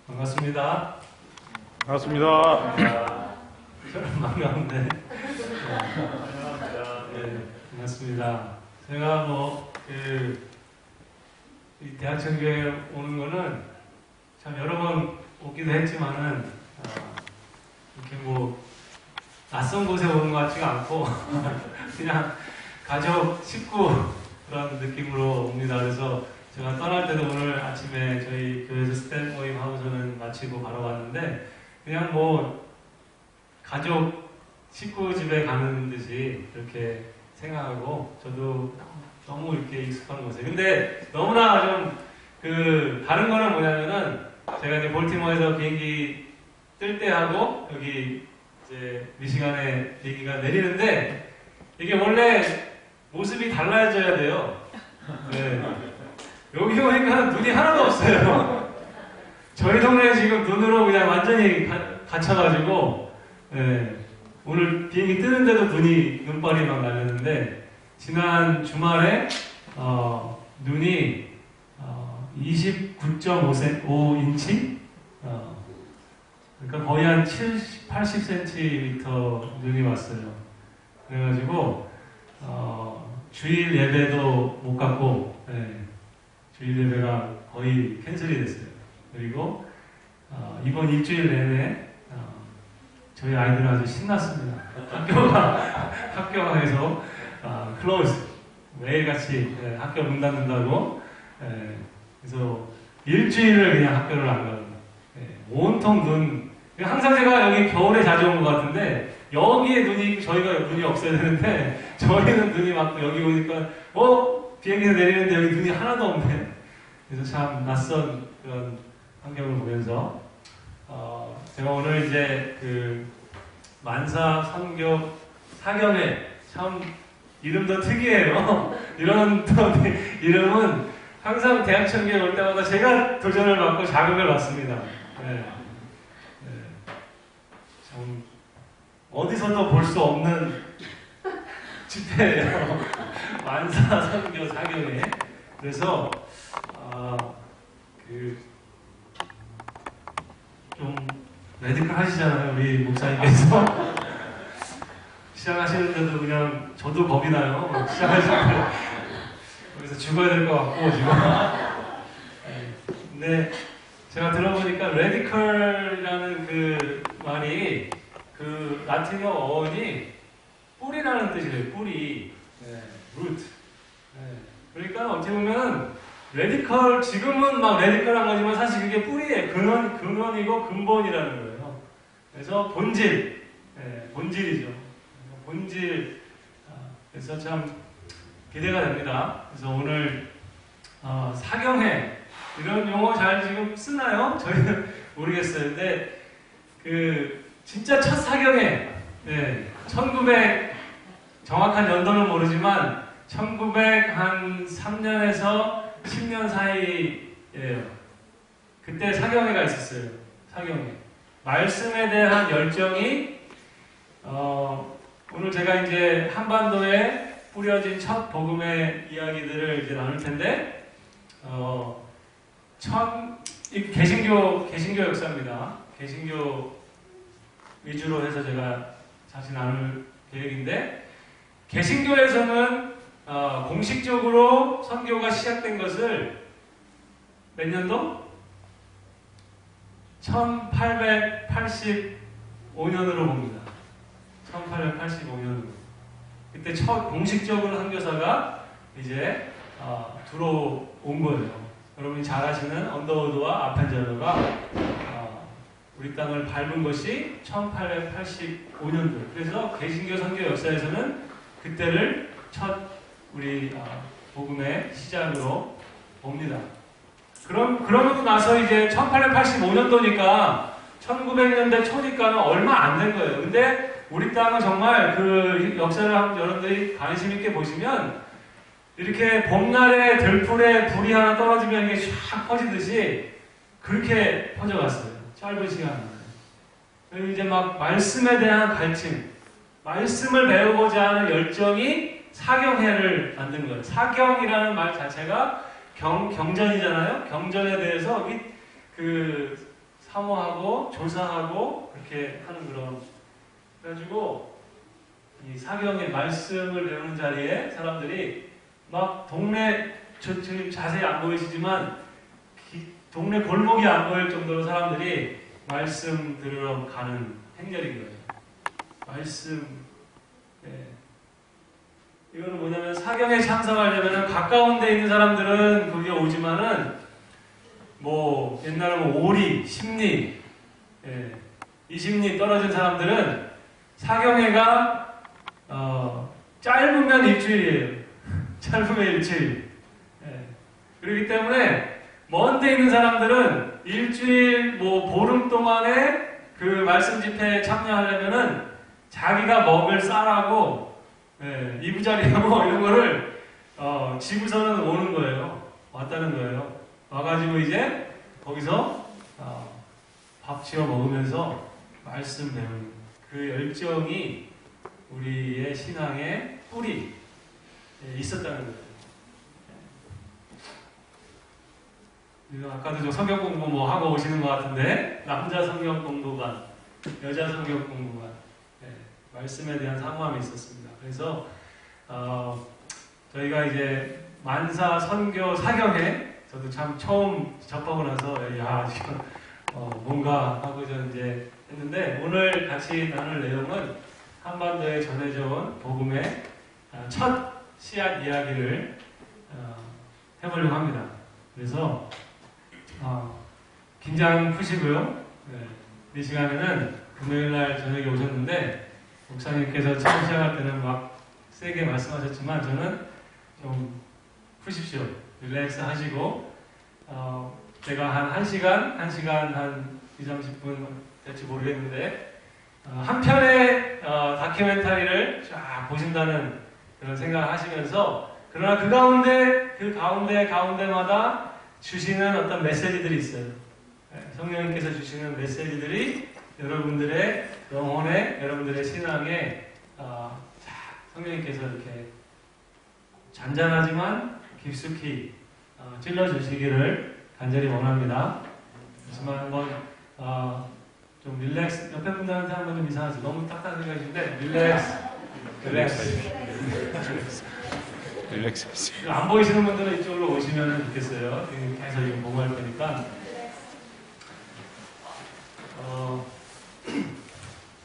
반갑습니다. 반갑습니다. 저는 반가운데. 네, 반갑습니다. 제가 이 대학천교회 오는 거는 참 여러 번 오기도 했지만은, 이렇게 낯선 곳에 오는 것 같지가 않고, 그냥 가족, 식구, 그런 느낌으로 옵니다. 그래서 제가 떠날 때도 오늘 아침에 저희 교회에서 스텝 모임 하고 저는 마치고 바로 왔는데, 그냥 가족, 식구 집에 가는 듯이 이렇게 생각하고, 저도 너무 이렇게 익숙한 곳에. 근데 너무나 다른 거는 뭐냐면은, 제가 이제 볼티모어에서 비행기 뜰 때 하고, 여기 이제 미시간에 비행기가 내리는데, 이게 원래 모습이 달라져야 돼요. 네. 여기 오니까 눈이 하나도 없어요. 저희 동네 지금 눈으로 그냥 완전히 갇혀가지고, 네. 오늘 비행기 뜨는데도 눈발이 막 날렸는데, 지난 주말에, 눈이, 29.5인치? 그러니까 거의 한 80cm 눈이 왔어요. 그래가지고, 주일 예배도 못 갔고, 네. 주일 예배가 거의 캔슬이 됐어요. 그리고, 이번 일주일 내내, 저희 아이들은 아주 신났습니다. 학교가 해서, 클로즈. 매일같이 학교 문 닫는다고. 그래서 일주일을 그냥 학교를 안 가고, 온통 눈. 항상 제가 여기 겨울에 자주 온 것 같은데, 여기에 저희가 눈이 없어야 되는데, 저희는 눈이 맞고, 여기 오니까, 비행기에서 내리는데 여기 눈이 하나도 없네. 그래서 참 낯선 그런 환경을 보면서, 제가 오늘 이제 만사 선교 사경회, 참 이름도 특이해요. 이런 이름은 항상 대학천교에 올 때마다 제가 도전을 받고 자극을 받습니다. 네. 참 어디서도 볼 수 없는 집회예요. 만사 선교 사경회. 그래서 좀 메디컬 하시잖아요, 우리 목사님께서. 시작하시는데도 그냥 저도 겁이 나요. 시작하시는데 거기서 죽어야 될 것 같고 지금. 근데 제가 들어보니까 레디컬이라는 말이 라틴어 어원이 뿌리라는 뜻이래요. 뿌리, root. 그러니까 어떻게 보면 레디컬, 지금은 막 레디컬한 거지만 사실 그게 뿌리의 근원이고 근본이라는 거예요. 그래서 본질이죠. 본질. 그래서 참 기대가 됩니다. 그래서 오늘 사경회 이런 용어 잘 지금 쓰나요? 저희는 모르겠어요. 근데 진짜 첫 사경회, 1900 정확한 연도는 모르지만 1903년에서 10년 사이예요. 그때 사경회가 있었어요. 사경회. 말씀에 대한 열정이 오늘 제가 이제 한반도에 뿌려진 첫 복음의 이야기들을 이제 나눌 텐데 개신교 역사입니다. 개신교 위주로 해서 제가 다시 나눌 계획인데, 개신교에서는 공식적으로 선교가 시작된 것을 몇 년도? 1885년으로 봅니다. 1885년으로. 그때 첫 공식적으로 선교사가 이제 들어온 거예요. 여러분이 잘 아시는 언더우드와 아펜젤러가 우리 땅을 밟은 것이 1885년도. 그래서 개신교 선교 역사에서는 그때를 첫 우리 복음의 시작으로 봅니다. 그러고 나서 이제 1885년도니까 1900년대 초니까는 얼마 안 된 거예요. 근데 우리 땅은 정말 역사를 여러분들이 관심 있게 보시면 이렇게 봄날에 들풀에 불이 하나 떨어지면 이게 쫙 퍼지듯이 그렇게 퍼져갔어요. 짧은 시간 안에. 그리고 이제 막 말씀에 대한 갈증, 말씀을 배우고자 하는 열정이 사경회를 만든 거예요. 사경이라는 말 자체가 경전이잖아요. 경전에 대해서 사모하고 조사하고 그렇게 하는 그런. 그래가지고 이 사경의 말씀을 배우는 자리에 사람들이 막 동네 지금 자세히 안 보이시지만 동네 골목이 안 보일 정도로 사람들이 말씀 들으러 가는 행렬인 거예요. 말씀. 네. 이거는 뭐냐면 사경에 참석하려면 가까운 데 있는 사람들은 거기에 오지만은 뭐 옛날에 뭐 5리, 10리, 20리 떨어진 사람들은 사경회가 짧으면 일주일이에요. 짧으면 일주일. 그렇기 때문에 먼 데 있는 사람들은 일주일 뭐 보름 동안에 그 말씀 집회에 참여하려면은 자기가 먹을 쌀하고 이부자리하고 이런 거를 지고서는 오는 거예요. 왔다는 거예요. 와가지고 이제 거기서 밥 지어 먹으면서 말씀 배우는 그 열정이 우리의 신앙의 뿌리 있었다는 거예요. 아까도 저 성경 공부 뭐 하고 오시는 것 같은데 남자 성경 공부반, 여자 성경 공부반 말씀에 대한 사모함이 있었습니다. 그래서 저희가 이제 만사 선교 사경회 저도 참 처음 접하고 나서 야 지금 뭔가 하고 이제 했는데 오늘 같이 나눌 내용은 한반도에 전해져 온 복음의 첫 씨앗 이야기를 해보려고 합니다. 그래서 긴장 푸시고요. 이 시간에는 금요일날 저녁에 오셨는데 목사님께서 처음 시작할 때는 막 세게 말씀하셨지만 저는 좀 푸십시오. 릴렉스 하시고 제가 한 1시간 한 20-30분 될지 모르겠는데 한 편의 다큐멘터리를 쫙 보신다는 그런 생각을 하시면서 그러나 그 가운데마다 주시는 어떤 메시지들이 있어요. 성령님께서 주시는 메시지들이 여러분들의 영혼에, 여러분들의 신앙에 성령님께서 이렇게 잔잔하지만 깊숙이 찔러주시기를 간절히 원합니다. 하지만 한번 좀 릴렉스, 옆에 분들한테 한번 좀 이상하죠. 너무 딱딱한 생각이신데 릴렉스. 안 보이시는 분들은 이쪽으로 오시면 좋겠어요. 계속 이거 보고 할 거니까.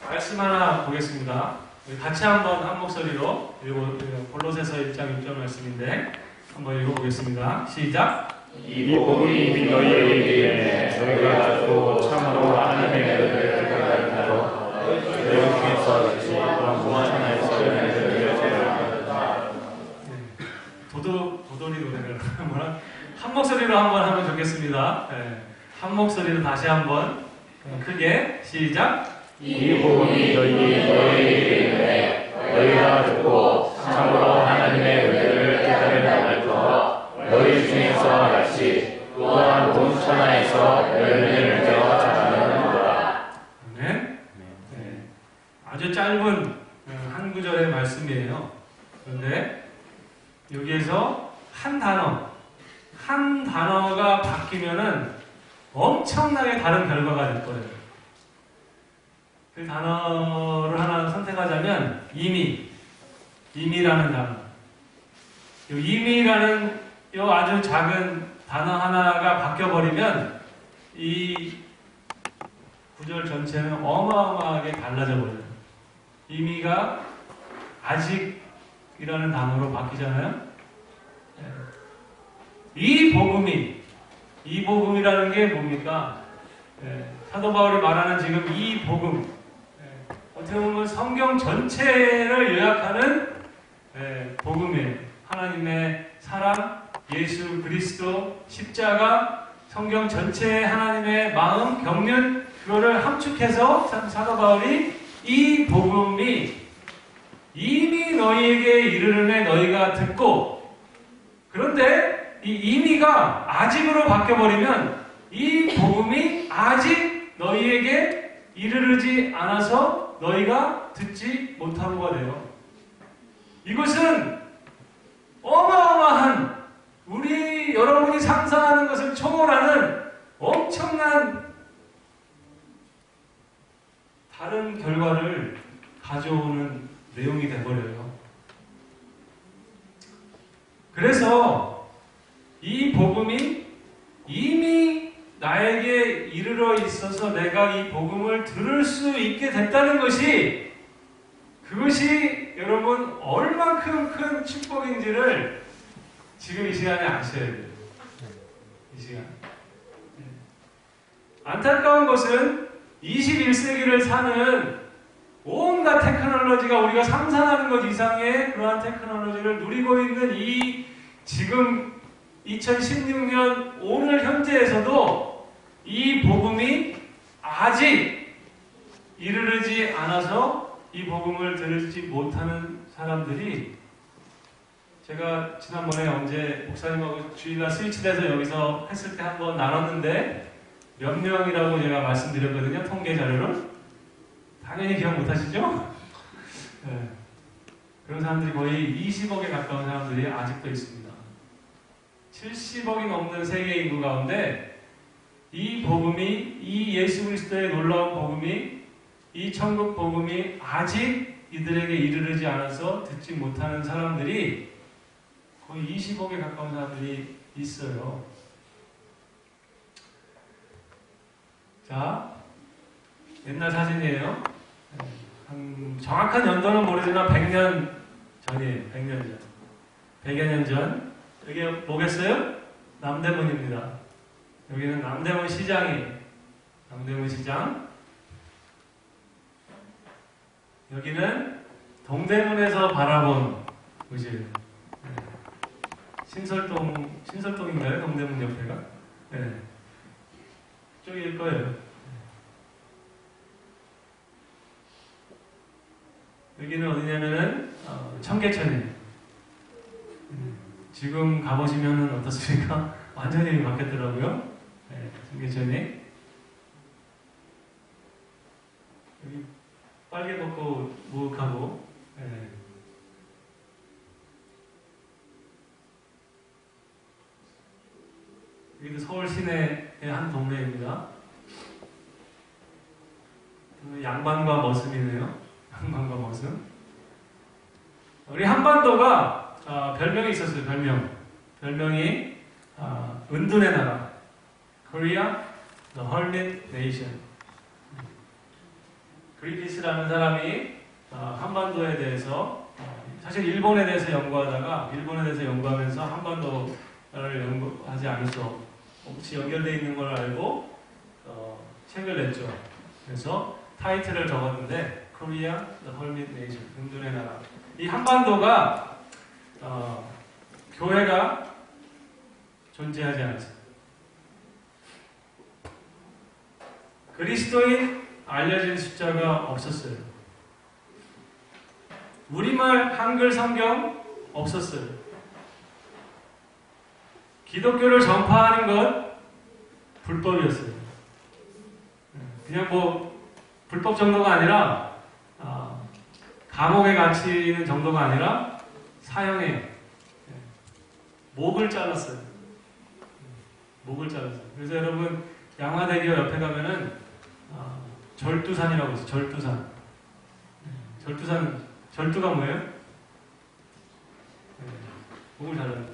말씀 하나 보겠습니다. 같이 한번 한 목소리로 골로새서 1장 6절 말씀인데 한번 읽어보겠습니다. 시작. 이 복음이 이미 너희에게 이르기에 너희가 또 참으로 하나님의 은혜를 깨달음으로 너희 중에서 같이 또한 무한하에서 은혜를 깨달음으로 도돌이 노래를 한 목소리로 한번 하면 좋겠습니다. 한 목소리로 다시 한번 크게 시작. 이 복음이 너희에게 이르기에 너희가 듣고 참으로 하나님의 은혜를 깨달음으로 너희 중에서 같이 또한 온 천하에서 열매를 맺어 자라는도다. 네. 아주 짧은 한 구절의 말씀이에요. 그런데 여기에서 한 단어가 바뀌면은 엄청나게 다른 결과가 될 거예요. 그 단어를 하나 선택하자면 이미라는 단어. 이 이미라는 이 아주 작은 단어 하나가 바뀌어버리면 이 구절 전체는 어마어마하게 달라져 버려요. 이미가 아직이라는 단어로 바뀌잖아요. 이 복음이라는 게 뭡니까? 사도 바울이 말하는 지금 이 복음, 어떻게 보면 성경 전체를 요약하는 복음이에요. 하나님의 사랑, 예수 그리스도, 십자가, 성경 전체의 하나님의 마음, 경륜, 그거를 함축해서 사도 바울이 이 복음이 이미 너희에게 이르르매 너희가 듣고, 그런데 이 이미가 아직으로 바뀌어버리면 이 복음이 아직 너희에게 이르르지 않아서 너희가 듣지 못하고가 돼요. 이것은 어마어마한 여러분이 상상하는 것을 초월하는 엄청난 다른 결과를 가져오는 내용이 돼버려요. 그래서 이 복음이 이미 나에게 이르러 있어서 내가 이 복음을 들을 수 있게 됐다는 것이, 그것이 여러분 얼만큼 큰 축복인지를 지금 이 시간에 아셔야 돼요. 이 시간. 안타까운 것은 21세기를 사는 온갖 테크놀로지가 우리가 상상하는 것 이상의 그러한 테크놀로지를 누리고 있는 이 지금 2016년 오늘 현재에서도 이 복음이 아직 이르르지 않아서 이 복음을 들지 못하는 사람들이, 제가 지난번에 언제 목사님하고 주일날 스위치돼서 여기서 했을 때 한번 나눴는데 몇 명이라고 제가 말씀드렸거든요. 통계 자료를. 당연히 기억 못하시죠? 네. 그런 사람들이 거의 20억에 가까운 사람들이 아직도 있습니다. 70억이 넘는 세계 인구 가운데 이 복음이, 이 예수 그리스도의 놀라운 복음이, 이 천국 복음이 아직 이들에게 이르르지 않아서 듣지 못하는 사람들이 거의 20억에 가까운 사람들이 있어요. 자, 옛날 사진이에요. 정확한 연도는 모르지만 100년 전이에요. 100년 전. 100여 년 전. 여기 뭐겠어요? 남대문입니다. 여기는 남대문 시장이에요. 남대문 시장. 여기는 동대문에서 바라본 곳이에요. 신설동인가요? 동대문 옆에가? 네. 쪽일 거예요. 여기는 어디냐면은 청계천이에요. 지금 가보시면 어떻습니까? 완전히 바뀌었더라고요. 네, 청계천이. 여기 빨개 벗고 무흑하고. 네. 여기도 서울 시내의 한 동네입니다. 양반과 머슴이네요. 양반과 머슴. 우리 한반도가 별명이 있었어요. 별명이 은둔의 나라. Korea, the Hermit Nation. 그리피스라는 사람이 한반도에 대해서, 사실 일본에 대해서 연구하면서 한반도를 연구하지 않을 수 없이 연결되어 있는 걸 알고 책을 냈죠. 그래서 타이틀을 적었는데 Korea, the Hermit Nation, 은둔의 나라. 이 한반도가 교회가 존재하지 않았어요. 그리스도인 알려진 숫자가 없었어요. 우리말 한글 성경 없었어요. 기독교를 전파하는 건 불법이었어요. 그냥 불법 정도가 아니라 감옥에 갇히는 정도가 아니라 사형에 목을 잘랐어요. 그래서 여러분 양화대교 옆에 가면은 절두산이라고 있어요. 절두가 뭐예요? 목을 잘랐어요.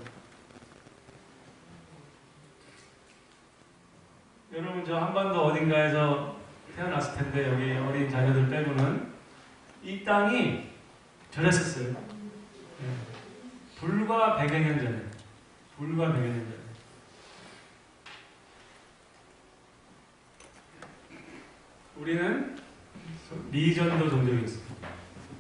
여러분 저 한반도 어딘가에서 태어났을 텐데 여기 어린 자녀들 빼고는 이 땅이 저랬었어요. 불과 100여 년 전에. 우리는 미전도 종족이었습니다.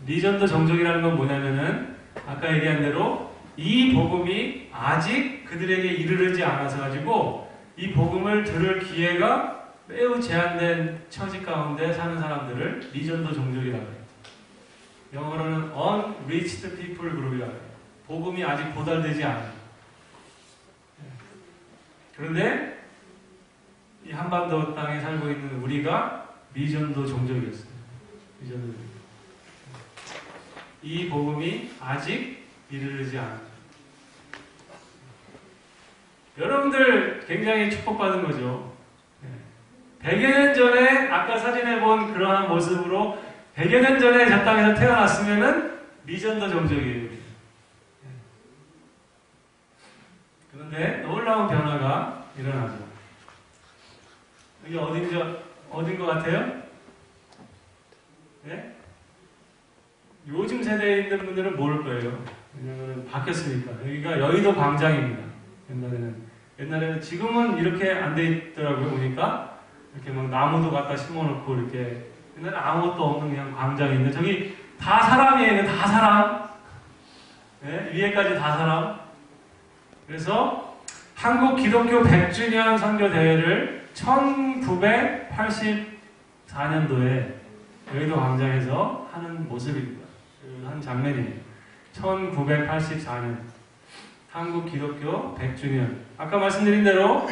미전도 종족이라는 건 뭐냐면은 아까 얘기한 대로 이 복음이 아직 그들에게 이르르지 않아서 가지고 이 복음을 들을 기회가 매우 제한된 처지 가운데 사는 사람들을 미전도 종족이라고 해요. 영어로는 unreached people group이라고 해요. 복음이 아직 도달되지 않아요. 그런데 이 한반도 땅에 살고 있는 우리가 미전도 종족이었어요. 이 복음이 아직 이르르지 않아요. 여러분들 굉장히 축복받은 거죠. 100여 년 전에 아까 사진에 본 그러한 모습으로 100여 년 전에 저 땅에서 태어났으면은 미전도 종족이에요. 그런데 놀라운 변화가 일어나죠. 여기 어딘 것 같아요? 네? 요즘 세대에 있는 분들은 모를 거예요. 왜냐면 바뀌었으니까. 여기가 여의도 광장입니다. 옛날에는 지금은 이렇게 안 돼 있더라고요. 보니까 이렇게 막 나무도 갖다 심어놓고 이렇게 옛날에 아무것도 없는 그냥 광장인데 저기 다 사람이에요. 다 사람. 네? 위에까지 다 사람. 그래서 한국 기독교 100주년 선교 대회를 1984년도에 여의도 광장에서 하는 모습입니다. 한 장면입니다. 1984년 한국 기독교 100주년. 아까 말씀드린 대로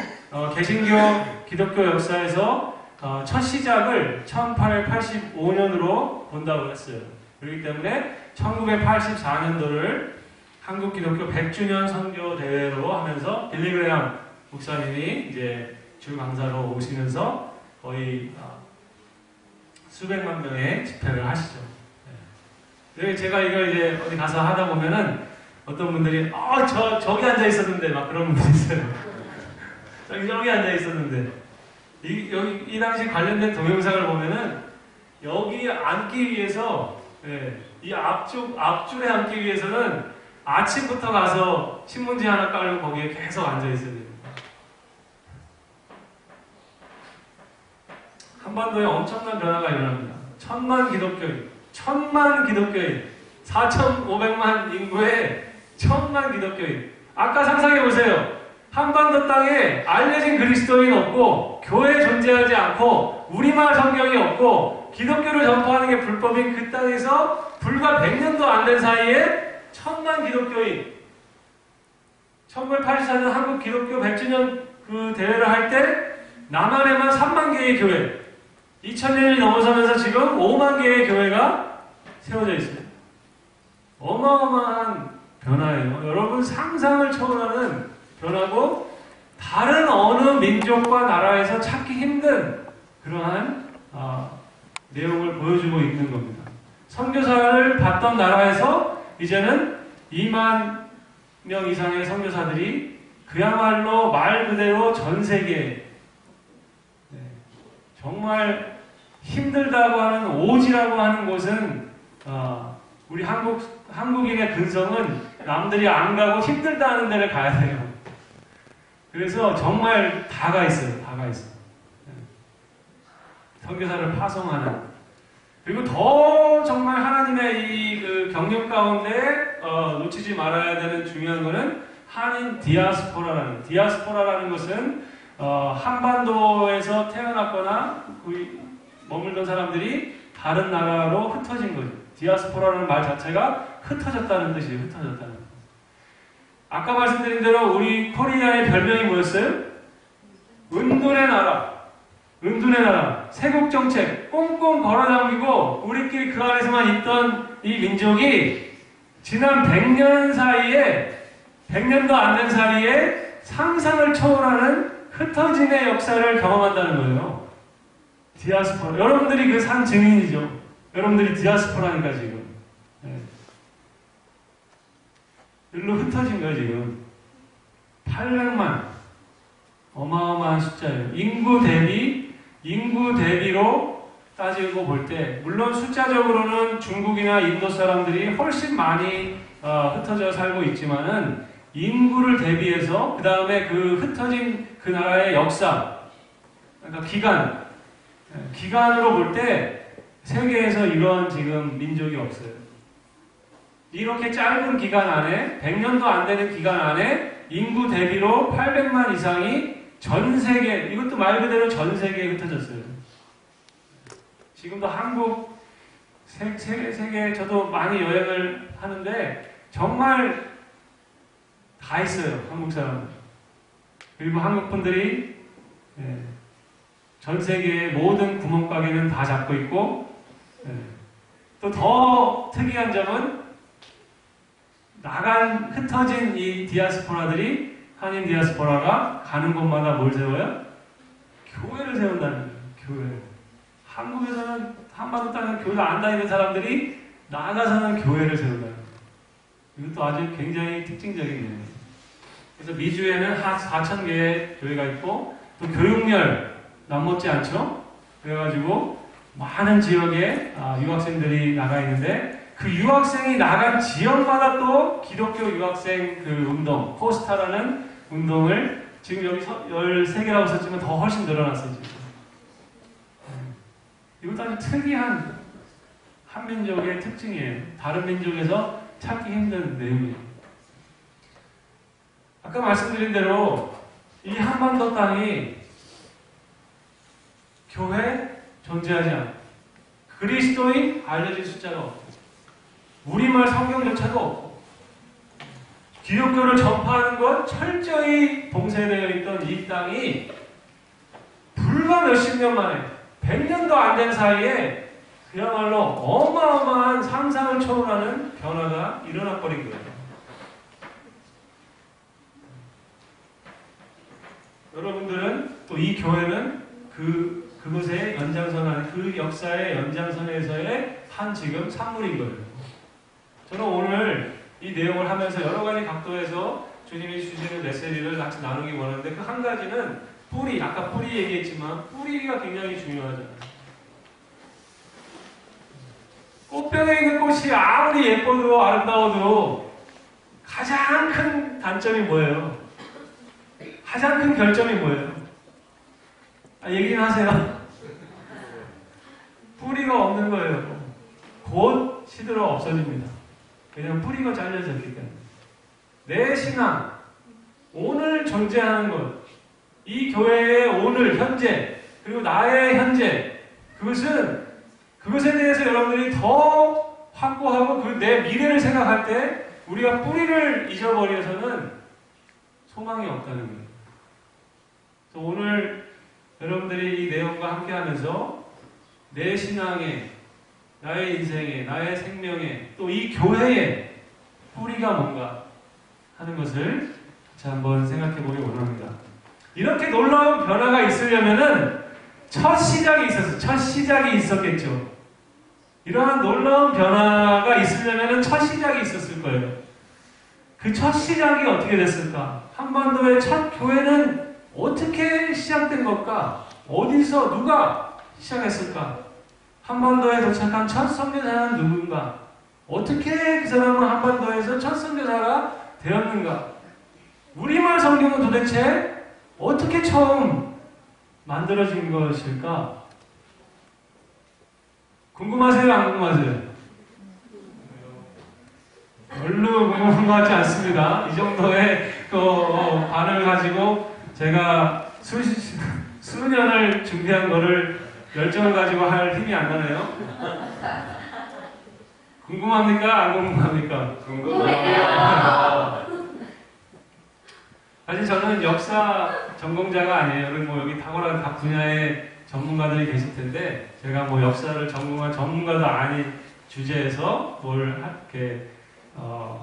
개신교 기독교 역사에서 첫 시작을 1885년으로 본다고 했어요. 그렇기 때문에 1984년도를 한국 기독교 100주년 선교 대회로 하면서 빌리그레함 목사님이 이제 주 강사로 오시면서 거의 수백만 명의 집회를 하시죠. 네. 제가 이걸 이제 어디 가서 하다 보면은 어떤 분들이 저기 앉아 있었는데 막 그런 분들이 있어요. 저기 앉아 있었는데 이 당시 관련된 동영상을 보면은 여기 앉기 위해서 이 앞줄에 앉기 위해서는 아침부터 가서 신문지 하나 깔고 거기에 계속 앉아 있어야 됩니다. 한반도에 엄청난 변화가 일어납니다. 1000만 기독교인, 4,500만 인구의 1000만 기독교인. 아까 상상해 보세요. 한반도 땅에 알려진 그리스도인 없고, 교회 존재하지 않고, 우리말 성경이 없고, 기독교를 전파하는 게 불법인 그 땅에서 불과 100년도 안 된 사이에 1000만 기독교인. 1984년 한국 기독교 100주년 그 대회를 할 때 남한에만 3만 개의 교회, 2000년이 넘어서면서 지금 5만 개의 교회가 세워져 있어요. 어마어마한 변화예요. 여러분 상상을 초월하는 변화고 다른 어느 민족과 나라에서 찾기 힘든 그러한 내용을 보여주고 있는 겁니다. 선교사를 받던 나라에서 이제는 2만 명 이상의 선교사들이 그야말로 말 그대로 전 세계에 정말 힘들다고 하는 오지라고 하는 곳은 우리 한국인의 근성은 남들이 안 가고 힘들다는 데를 가야 돼요. 그래서 정말 다가 있어요. 다가 있어요. 선교사를 파송하는. 그리고 더 정말 하나님의 이 그 경력 가운데 놓치지 말아야 되는 중요한 거는 한인 디아스포라라는 것은 한반도에서 태어났거나 머물던 사람들이 다른 나라로 흩어진 거죠. 디아스포라라는 말 자체가 흩어졌다는 뜻이에요. 흩어졌다는 뜻. 아까 말씀드린 대로 우리 코리아의 별명이 뭐였어요? 은둔의 나라. 은둔의 나라. 세국 정책 꽁꽁 걸어당기고 우리끼리 그 안에서만 있던 이 민족이 지난 100년 사이에 100년도 안 된 사이에 상상을 초월하는 흩어짐의 역사를 경험한다는 거예요. 디아스포라. 여러분들이 그 산 증인이죠. 여러분들이 디아스포라니까 지금. 일로 흩어진 거예요 지금. 800만. 어마어마한 숫자예요. 인구 대비로 따지고 볼 때 물론 숫자적으로는 중국이나 인도 사람들이 훨씬 많이 흩어져 살고 있지만은 인구를 대비해서 그 다음에 그 흩어진 그 나라의 역사, 그러니까 기간으로 볼 때 세계에서 이런 지금 민족이 없어요. 이렇게 짧은 기간 안에 100년도 안 되는 기간 안에 인구 대비로 800만 이상이 전 세계, 이것도 말 그대로 전 세계에 흩어졌어요. 지금도 한국, 세계, 저도 많이 여행을 하는데 정말 다 있어요. 한국 사람들. 그리고 한국 분들이 전 세계의 모든 구멍가게는 다 잡고 있고 또 더 특이한 점은 흩어진 이 디아스포라들이 한인 디아스포라가 가는 곳마다 뭘 세워요? 교회를 세운다는 거예요. 교회. 한국에서는 한반도 땅에 교회 안 다니는 사람들이 나가서는 교회를 세운다. 이것도 아주 굉장히 특징적인 일이에요. 그래서 미주에는 4,000개의 교회가 있고 또 교육열 남못지 않죠. 그래가지고 많은 지역에 유학생들이 나가 있는데 그 유학생이 나간 지역마다 또 기독교 유학생 그 운동, 코스타라는 운동을 지금 여기 13개라고 썼지만 더 훨씬 늘어났어요. 지금. 이것도 아주 특이한 한민족의 특징이에요. 다른 민족에서 찾기 힘든 내용이에요. 아까 말씀드린 대로 이 한반도 땅이 교회 존재하지 않고 그리스도인 알려진 숫자가 없고 우리말 성경조차도 없고 기독교를 전파하는 것 철저히 봉쇄되어 있던 이 땅이 불과 몇십 년 만에 100년도 안 된 사이에 그야말로 어마어마한 상상을 초월하는 변화가 일어나버린 거예요. 여러분들은 또 이 교회는 그곳의 연장선, 그 역사의 연장선에서의 한 지금 산물인 거예요. 저는 오늘 이 내용을 하면서 여러 가지 각도에서 주님이 주시는 메시지를 같이 나누기 원하는데 그 한 가지는 뿌리, 아까 뿌리 얘기했지만 뿌리가 굉장히 중요하잖아요. 꽃병에 있는 꽃이 아무리 예뻐도 아름다워도 가장 큰 단점이 뭐예요? 가장 큰 결점이 뭐예요? 얘기는 하세요. 뿌리가 없는 거예요. 곧 시들어 없어집니다. 왜냐하면 뿌리가 잘려졌기 때문에. 내 신앙, 오늘 존재하는 것, 이 교회의 오늘, 현재, 그리고 나의 현재, 그것에 대해서 여러분들이 더 확고하고 내 미래를 생각할 때 우리가 뿌리를 잊어버려서는 소망이 없다는 거예요. 그래서 오늘 여러분들이 이 내용과 함께 하면서 내 신앙에, 나의 인생에, 나의 생명에, 또 이 교회에 뿌리가 뭔가 하는 것을 같이 한번 생각해 보기 원합니다. 이렇게 놀라운 변화가 있으려면은 첫 시작이 있었겠죠. 이러한 놀라운 변화가 있으려면은 첫 시작이 있었을 거예요. 그 첫 시작이 어떻게 됐을까? 한반도의 첫 교회는 어떻게 시작된 걸까? 어디서 누가 시작했을까? 한반도에 도착한 첫 선교사는 누군가? 어떻게 그 사람은 한반도에서 첫 선교사가 되었는가? 우리말 성경은 도대체 어떻게 처음 만들어진 것일까? 궁금하세요? 안 궁금하세요? 별로 궁금한 것 같지 않습니다. 이 정도의 반응을 가지고 제가 수년을 준비한 거를 열정을 가지고 할 힘이 안 나네요. 궁금합니까? 안 궁금합니까? 궁금해요. 사실 저는 역사 전공자가 아니에요. 여기 탁월한 각 분야의 전문가들이 계실 텐데 제가 역사를 전공한 전문가도 아닌 주제에서 뭘 이렇게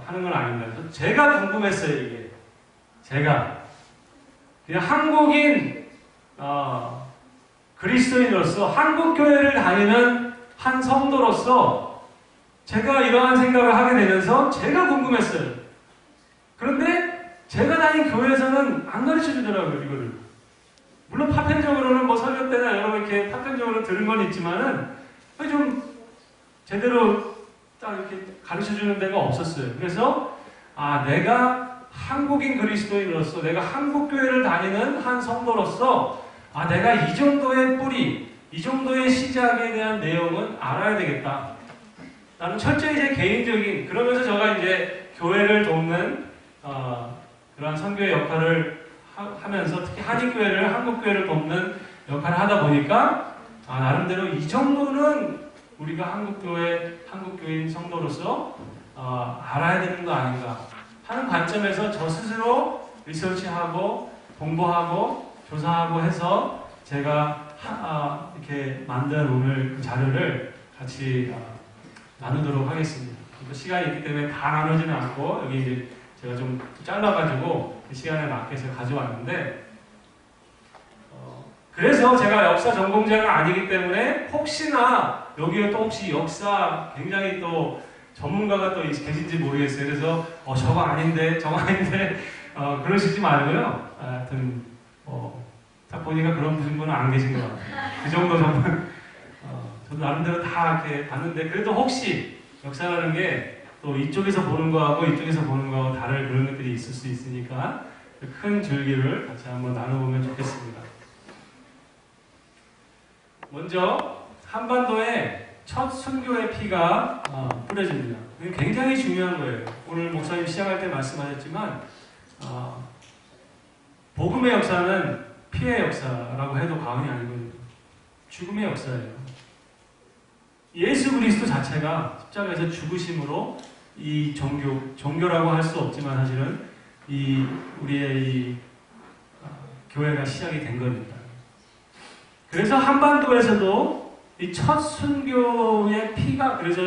하는 건 아닙니다. 제가 궁금했어요. 이게 제가 그냥 한국인 그리스도인으로서 한국 교회를 다니는 한 성도로서 제가 이러한 생각을 하게 되면서 제가 궁금했어요. 그런데 제가 다닌 교회에서는 안 가르쳐 주더라고요, 이거를. 물론 파편적으로는 설교 때나 여러 이렇게 파편적으로 들은 건 있지만은 좀 제대로 딱 이렇게 가르쳐 주는 데가 없었어요. 그래서 내가 한국인 그리스도인으로서 내가 한국 교회를 다니는 한 성도로서 내가 이 정도의 뿌리, 이 정도의 시작에 대한 내용은 알아야 되겠다. 나는 철저히 제 개인적인 그러면서 제가 이제 교회를 돕는 그러한 선교의 역할을 하면서 특히 한인교회를 한국교회를 돕는 역할을 하다 보니까 나름대로 이 정도는 우리가 한국교인 성도로서 알아야 되는 거 아닌가 하는 관점에서 저 스스로 리서치하고 공부하고 조사하고 해서 제가 이렇게 만든 오늘 그 자료를 같이 나누도록 하겠습니다. 시간이 있기 때문에 다 나누지는 않고 여기 이제 제가 좀 잘라가지고 그 시간에 맞게 해서 가져왔는데 그래서 제가 역사 전공자가 아니기 때문에 혹시나 여기에 또 혹시 역사 굉장히 또 전문가가 또 계신지 모르겠어요. 그래서 저거 아닌데 그러시지 말고요. 하여튼 딱 보니까 그런 분은 안 계신 것 같아요. 그 정도 정말 저도 나름대로 다 이렇게 봤는데 그래도 혹시 역사라는 게 또 이쪽에서 보는 거하고 이쪽에서 보는 거하고 다른 그런 것들이 있을 수 있으니까 큰 줄기를 같이 한번 나눠보면 좋겠습니다. 먼저 한반도에 첫 순교의 피가 뿌려집니다. 이게 굉장히 중요한 거예요. 오늘 목사님 시작할 때 말씀하셨지만 복음의 역사는 피의 역사라고 해도 과언이 아니거든요. 죽음의 역사예요. 예수 그리스도 자체가 십자가에서 죽으심으로 이 종교라고 할 수 없지만 사실은 우리의 교회가 시작이 된 겁니다. 그래서 한반도에서도 이 첫 순교의 피가 그래서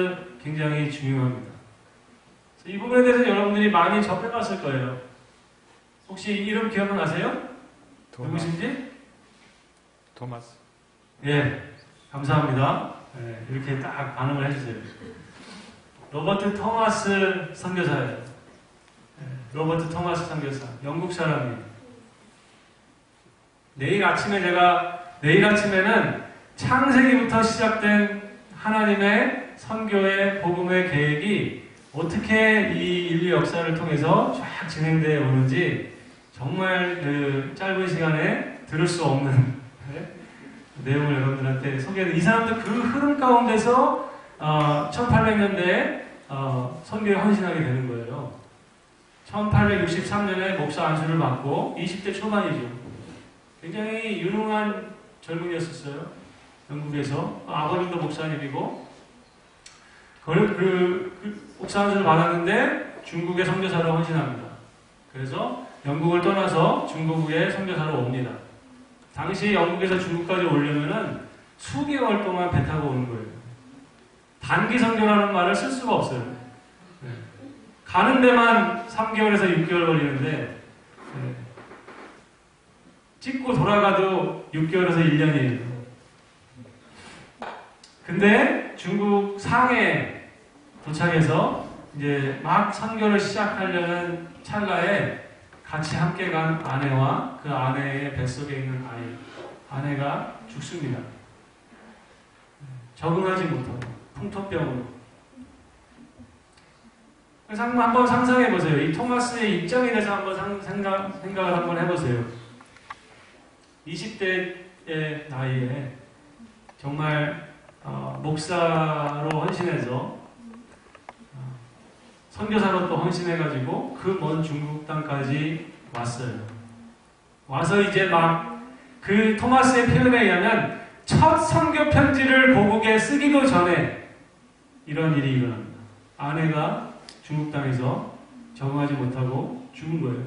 굉장히 중요합니다. 이 부분에 대해서 여러분들이 많이 접해봤을 거예요. 혹시 이름 기억나세요? 누구신지? 토마스. 예, 감사합니다. 예, 이렇게 딱 반응을 해주세요. 로버트 토마스 선교사예요. 예, 로버트 토마스 선교사, 영국 사람이에요. 내일 아침에는 창세기부터 시작된 하나님의 선교의 복음의 계획이 어떻게 이 인류 역사를 통해서 쫙 진행되어 오는지 정말 그 짧은 시간에 들을 수 없는 내용을 여러분들한테 소개해드립니다. 이 사람들 그 흐름 가운데서 1800년대에 선교에 헌신하게 되는 거예요. 1863년에 목사 안수를 받고 20대 초반이죠. 굉장히 유능한 젊은이였었어요. 영국에서. 아버님도 목사님이고 목사 안수를 받았는데 중국의 선교사로 헌신합니다. 그래서 영국을 떠나서 중국의 선교사로 옵니다. 당시 영국에서 중국까지 오려면은 수개월 동안 배 타고 오는 거예요. 단기 선교라는 말을 쓸 수가 없어요. 네. 가는 데만 3개월에서 6개월 걸리는데 네. 찍고 돌아가도 6개월에서 1년이에요. 근데 중국 상해에 도착해서 이제 막 선교를 시작하려는 찰나에 같이 함께 간 아내와 그 아내의 뱃속에 있는 아내가 죽습니다. 적응하지 못하고 풍토병으로. 그래서 한번 상상해 보세요. 이 토마스의 입장에 대해서 한번 생각을 한번 해보세요. 20대의 나이에 정말 목사로 헌신해서 선교사로 또 헌신해가지고 그 먼 중국 땅까지 왔어요. 와서 이제 막 그 토마스의 표현에 의하면 첫 선교 편지를 고국에 쓰기도 전에 이런 일이 일어납니다. 아내가 중국 땅에서 적응하지 못하고 죽은 거예요.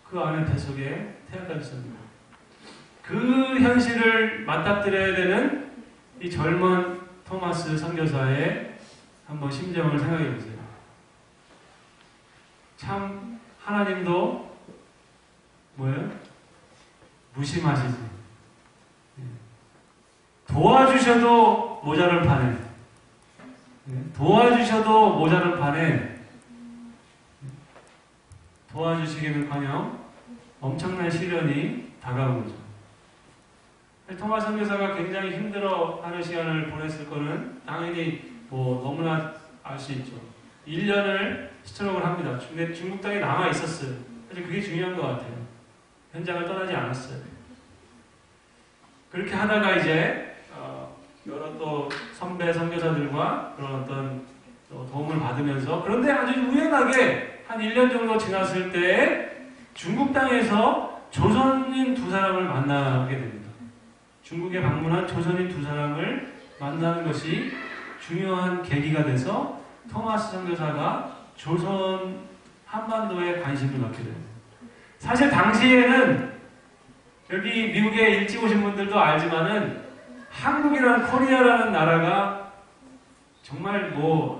그 아내 뱃속에 태아가 있었습니다. 그 현실을 맞닥뜨려야 되는 이 젊은 토마스 선교사의 한번 심정을 생각해 보세요. 참 하나님도 뭐예요? 무심하시지. 도와주셔도 모자랄 판에 도와주시기는커녕 엄청난 시련이 다가온 거죠. 토마스 선교사가 굉장히 힘들어하는 시간을 보냈을 거는 당연히 너무나 알 수 있죠. 1년을 스트럭을 합니다. 근데 중국 땅에 남아 있었어요. 사실 그게 중요한 것 같아요. 현장을 떠나지 않았어요. 그렇게 하다가 이제 여러 또 선배 선교사들과 그런 어떤 도움을 받으면서, 그런데 아주 우연하게 한 1년 정도 지났을 때 중국 땅에서 조선인 두 사람을 만나게 됩니다. 중국에 방문한 조선인 두 사람을 만나는 것이 중요한 계기가 돼서 토마스 선교사가 조선 한반도에 관심을 갖게 됩니다. 사실 당시에는 여기 미국에 일찍 오신 분들도 알지만은 한국이라는 코리아라는 나라가 정말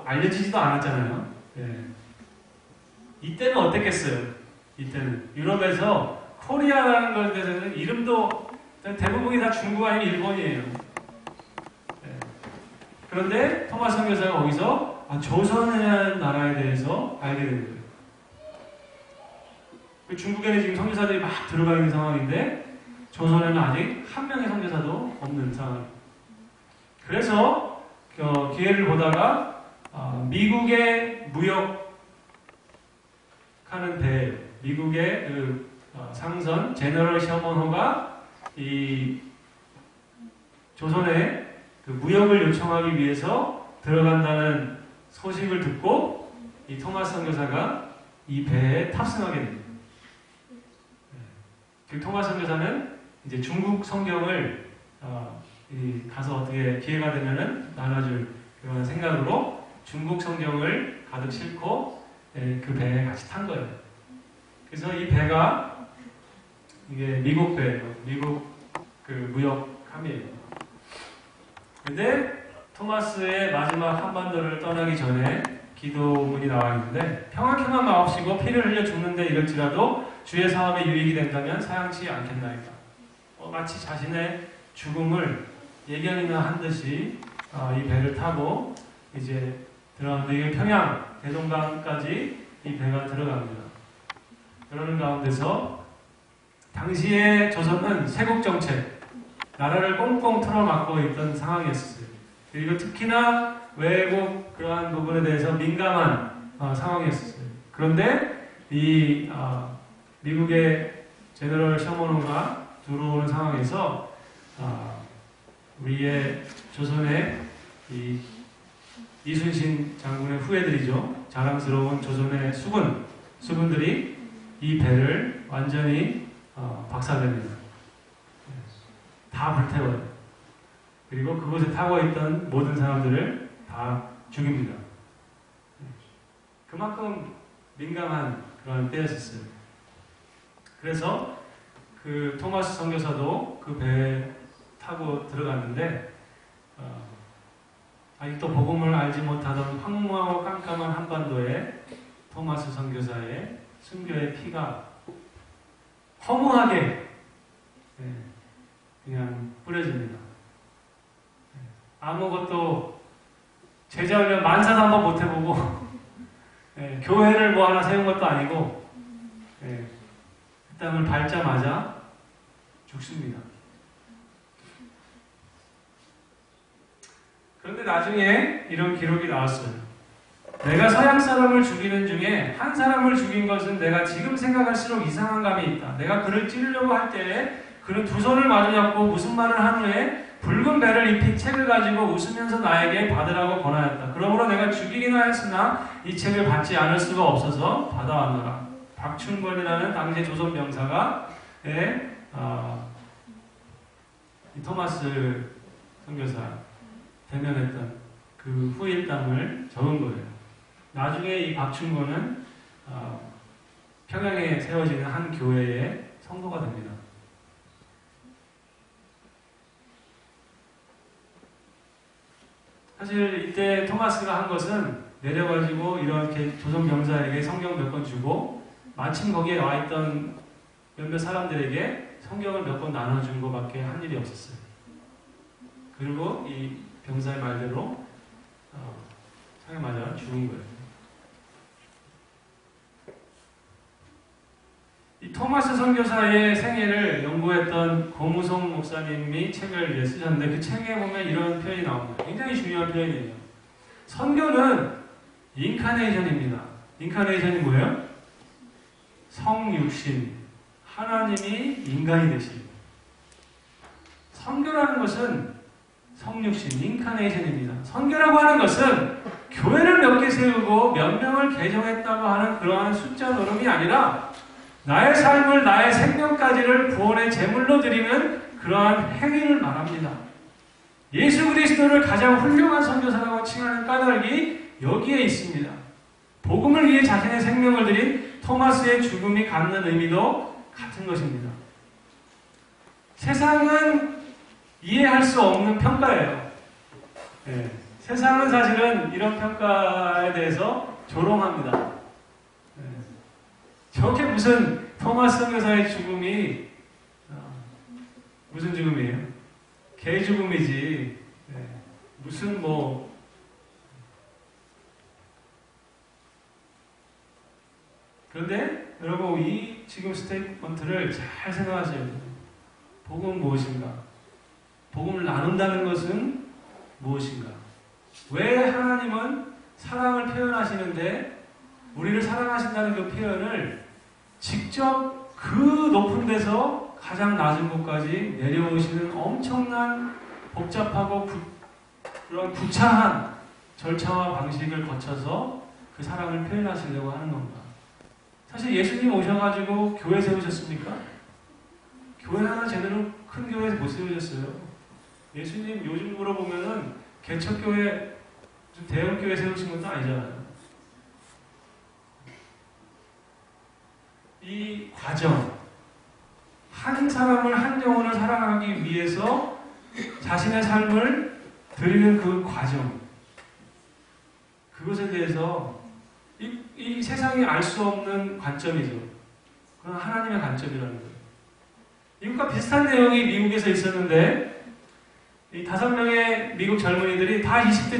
알려지지도 않았잖아요. 네. 이때는 어땠겠어요? 이때는 유럽에서 코리아라는 것에 대해서는 이름도 대부분이 다 중국 아니면 일본이에요. 네. 그런데 토마스 선교사가 거기서 조선이라는 나라에 대해서 알게 된 거예요. 중국에는 지금 선교사들이 막 들어가 있는 상황인데 조선에는 아직 한 명의 선교사도 없는 상황입니다. 그래서 기회를 보다가 미국의 무역하는 배, 미국의 그 상선 제너럴 셔먼호가 이 조선에 그 무역을 요청하기 위해서 들어간다는 소식을 듣고 이 토마스 선교사가 이 배에 탑승하게 됩니다. 그 토마스 선교사는 이제 중국 성경을 가서 어떻게 기회가 되면은 나눠줄 그런 생각으로 중국 성경을 가득 싣고 그 배에 같이 탄 거예요. 그래서 이 배가 이게 미국 배예요. 미국 그 무역함이에요. 근데 토마스의 마지막 한반도를 떠나기 전에 기도문이 나와 있는데 평안케만 마옵시고 피를 흘려 죽는데 이럴지라도 주의 사업에 유익이 된다면 사양치 않겠나이까. 마치 자신의 죽음을 예견이나 한 듯이 이 배를 타고 이제 들어가는데 이게 평양 대동강까지 이 배가 들어갑니다. 그러는 가운데서 당시에 조선은 세국 정책, 나라를 꽁꽁 틀어막고 있던 상황이었어요. 그리고 특히나 외국 그러한 부분에 대해서 민감한 상황이었어요. 그런데 이 미국의 제너럴 셔먼호가 들어오는 상황에서 우리의 조선의 이 이순신 장군의 후예들이죠. 자랑스러운 조선의 수군들이 이 배를 완전히 박살냅니다. 다 불태워요. 그리고 그곳에 타고 있던 모든 사람들을 다 죽입니다. 그만큼 민감한 그런 때였었어요. 그래서 그 토마스 선교사도 그 배에 타고 들어갔는데 아직도 복음을 알지 못하던 황무하고 깜깜한 한반도에 토마스 선교사의 순교의 피가 허무하게 그냥 뿌려집니다. 아무것도 제자훈련 만사도 한번 못 해보고 교회를 뭐 하나 세운 것도 아니고 그 땅을 밟자마자 죽습니다. 그런데 나중에 이런 기록이 나왔어요. 내가 서양 사람을 죽이는 중에 한 사람을 죽인 것은 내가 지금 생각할수록 이상한 감이 있다. 내가 그를 찌르려고 할 때에 그는 두 손을 마주잡고 무슨 말을 한 후에 붉은 배를 입힌 책을 가지고 웃으면서 나에게 받으라고 권하였다. 그러므로 내가 죽이기나 했으나 이 책을 받지 않을 수가 없어서 받아왔노라. 박춘권이라는 당시 조선 병사가 이 토마스 선교사 대면했던 그 후일담을 적은 거예요. 나중에 이 박춘권은 평양에 세워지는 한 교회의 성도가 됩니다. 사실 이때 토마스가 한 것은 내려가지고 이렇게 조선 병사에게 성경 몇 권 주고 마침 거기에 와 있던 몇몇 사람들에게 성경을 몇 권 나눠준 것밖에 한 일이 없었어요. 그리고 이 병사의 말대로 상에 맞아 죽은 거예요. 이 토마스 선교사의 생애를 연구했던 고무송 목사님이 책을 쓰셨는데 그 책에 보면 이런 표현이 나옵니다. 굉장히 중요한 표현이에요. 선교는 인카네이션입니다. 인카네이션이 뭐예요? 성육신, 하나님이 인간이 되신. 선교라는 것은 성육신, 인카네이션입니다. 선교라고 하는 것은 교회를 몇 개 세우고 몇 명을 개정했다고 하는 그러한 숫자 노름이 아니라 나의 삶을, 나의 생명까지를 구원의 제물로 드리는 그러한 행위를 말합니다. 예수 그리스도를 가장 훌륭한 선교사라고 칭하는 까닭이 여기에 있습니다. 복음을 위해 자신의 생명을 드린 토마스의 죽음이 갖는 의미도 같은 것입니다. 세상은 이해할 수 없는 평가예요. 세상은 사실은 이런 평가에 대해서 조롱합니다. 저게 무슨 토마스 선교사의 죽음이 무슨 죽음이에요? 개 죽음이지. 네. 무슨 뭐 그런데 여러분 이 지금 스테이트먼트를 잘 생각하셔야 돼요. 복음은 무엇인가? 복음을 나눈다는 것은 무엇인가? 왜 하나님은 사랑을 표현하시는데 우리를 사랑하신다는 그 표현을 직접 그 높은 데서 가장 낮은 곳까지 내려오시는 엄청난 복잡하고 그런 구차한 절차와 방식을 거쳐서 그 사랑을 표현하시려고 하는 건가? 사실 예수님 오셔가지고 교회 세우셨습니까? 교회 하나 제대로 큰 교회에서 못 세우셨어요. 예수님 요즘으로 보면은 개척교회, 대형교회 세우신 것도 아니잖아요. 이 과정, 한 사람을, 한 영혼을 사랑하기 위해서 자신의 삶을 드리는 그 과정, 그것에 대해서 이 세상이 알 수 없는 관점이죠. 그건 하나님의 관점이라는 거예요. 이것과 비슷한 내용이 미국에서 있었는데 이 5명의 미국 젊은이들이 다 20대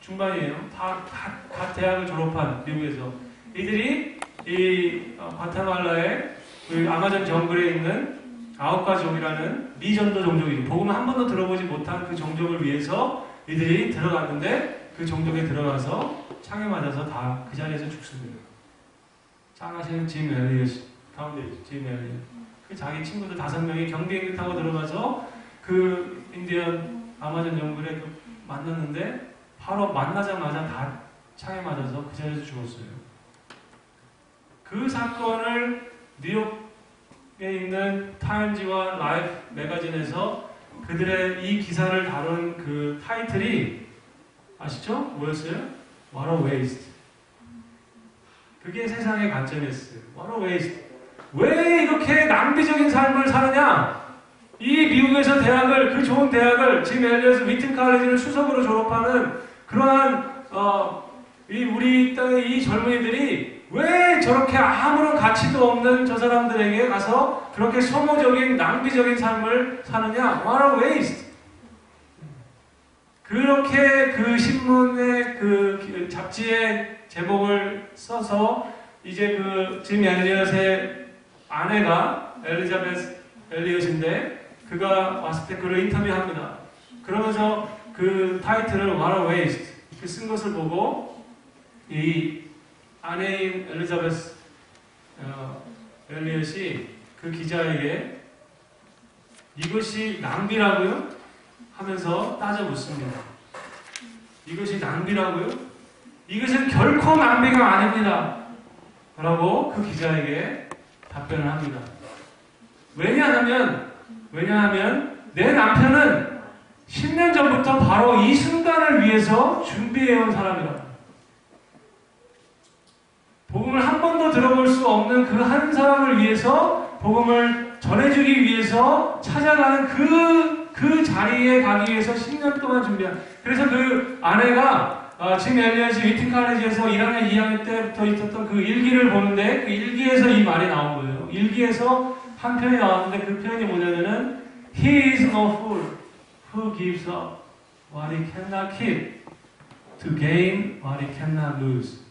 중반이에요. 다 대학을 졸업한 미국에서. 이들이 이 과테말라의 그 아마존 정글에 있는 아우카족이라는 미전도 종족이죠. 복음을 한 번도 들어보지 못한 그 종족을 위해서 이들이 들어갔는데 그 종족에 들어가서 창에 맞아서 다 그 자리에서 죽습니다. 짱하시는 짐 엘리엇 가운데 있죠. 짐 엘리엇. 그 자기 친구들 5명이 경비행기 타고 들어가서 그 인디언 아마존 정글에 만났는데 바로 만나자마자 다 창에 맞아서 그 자리에서 죽었어요. 그 사건을 뉴욕에 있는 타임지와 라이프 매거진에서 그들의 이 기사를 다룬 그 타이틀이 아시죠? 뭐였어요? What a waste. 그게 세상의 관점이었어요. What a waste. 왜 이렇게 낭비적인 삶을 사느냐? 이 미국에서 대학을, 그 좋은 대학을, 짐 엘리엇 위튼 칼리지를 수석으로 졸업하는 그러한 우리 땅의 이 젊은이들이 왜 저렇게 아무런 가치도 없는 저 사람들에게 가서 그렇게 소모적인 낭비적인 삶을 사느냐? What a waste. 그렇게 그 신문의 그 잡지의 제목을 써서 이제 그 짐 엘리엇의 아내가 엘리자베스 엘리엇인데 그가 왔을 때 그를 인터뷰합니다. 그러면서 그 타이틀을 What a waste 이렇게 쓴 것을 보고 이 아내인 엘리자베스 엘리엇이 그 기자에게 이것이 낭비라고요? 하면서 따져 묻습니다. 이것이 낭비라고요? 이것은 결코 낭비가 아닙니다. 라고 그 기자에게 답변을 합니다. 왜냐하면 내 남편은 10년 전부터 바로 이 순간을 위해서 준비해온 사람이라. 복음을 한 번도 들어볼 수 없는 그 한 사람을 위해서 복음을 전해주기 위해서 찾아가는 그 자리에 가기 위해서 10년 동안 준비한. 그래서 그 아내가 짐 엘리엇이 위튼 칼리지에서 1학년, 2학년 때부터 있었던 그 일기를 보는데 그 일기에서 이 말이 나온 거예요. 일기에서 한 편이 나왔는데 그 편이 뭐냐면은 He is no fool who gives up what he cannot keep to gain what he cannot lose.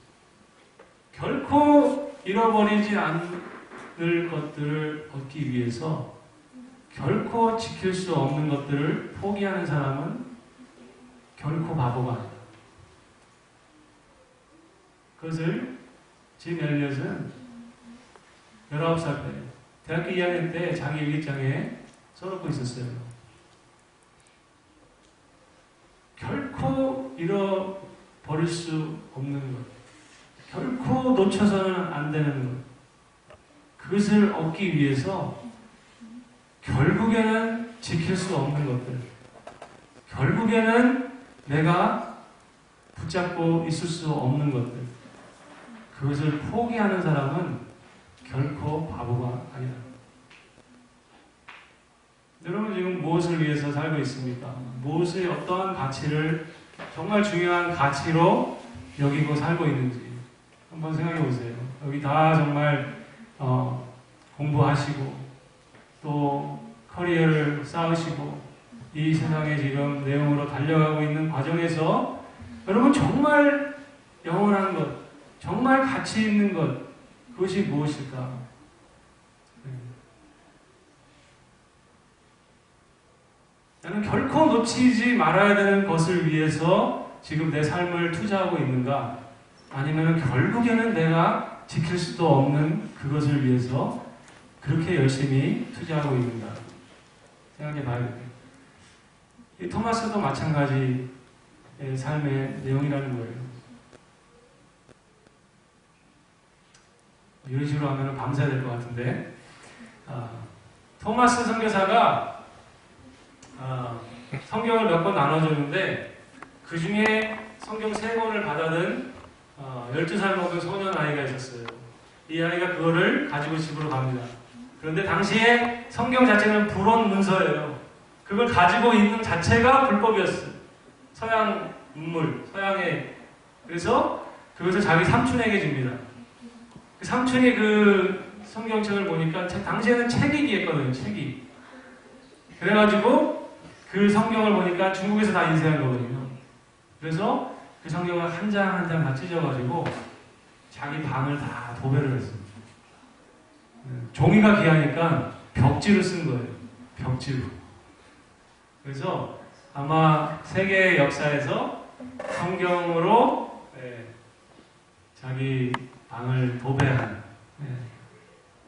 결코 잃어버리지 않을 것들을 얻기 위해서 결코 지킬 수 없는 것들을 포기하는 사람은 결코 바보가 아니다. 그것을 짐 엘리엇은 19살 때 대학교 2학년 때 자기 일기장에 써놓고 있었어요. 결코 잃어버릴 수 없는 것, 결코 놓쳐서는 안 되는 것, 그것을 얻기 위해서 결국에는 지킬 수 없는 것들, 결국에는 내가 붙잡고 있을 수 없는 것들, 그것을 포기하는 사람은 결코 바보가 아니다. 여러분 지금 무엇을 위해서 살고 있습니까? 무엇의 어떠한 가치를 정말 중요한 가치로 여기고 살고 있는지 한번 생각해 보세요. 여기 다 정말 공부하시고 또 커리어를 쌓으시고 이 세상에 지금 내용으로 달려가고 있는 과정에서 여러분 정말 영원한 것, 정말 가치 있는 것, 그것이 무엇일까? 나는 결코 놓치지 말아야 되는 것을 위해서 지금 내 삶을 투자하고 있는가? 아니면 결국에는 내가 지킬 수도 없는 그것을 위해서 그렇게 열심히 투자하고 있는가? 생각해 봐야 돼요. 이 토마스도 마찬가지의 삶의 내용이라는 거예요. 이런 식으로 하면 밤새야 될 것 같은데, 토마스 선교사가 성경을 몇 권 나눠줬는데 그 중에 성경 3권을 받아든 12살 먹은 소년 아이가 있었어요. 이 아이가 그거를 가지고 집으로 갑니다. 그런데 당시에 성경 자체는 불온 문서예요. 그걸 가지고 있는 자체가 불법이었어요. 서양 문물, 서양의. 그래서 그것을 자기 삼촌에게 줍니다. 그 삼촌이 그 성경책을 보니까 당시에는 책이기였거든요. 책이. 그래가지고 그 성경을 보니까 중국에서 다 인쇄한 거거든요. 그래서 그 성경을 한 장 한 장 다 찢어가지고 자기 방을 다 도배를 했습니다. 종이가 귀하니까 벽지로 쓴 거예요. 벽지로. 그래서 아마 세계 역사에서 성경으로 자기 방을 도배한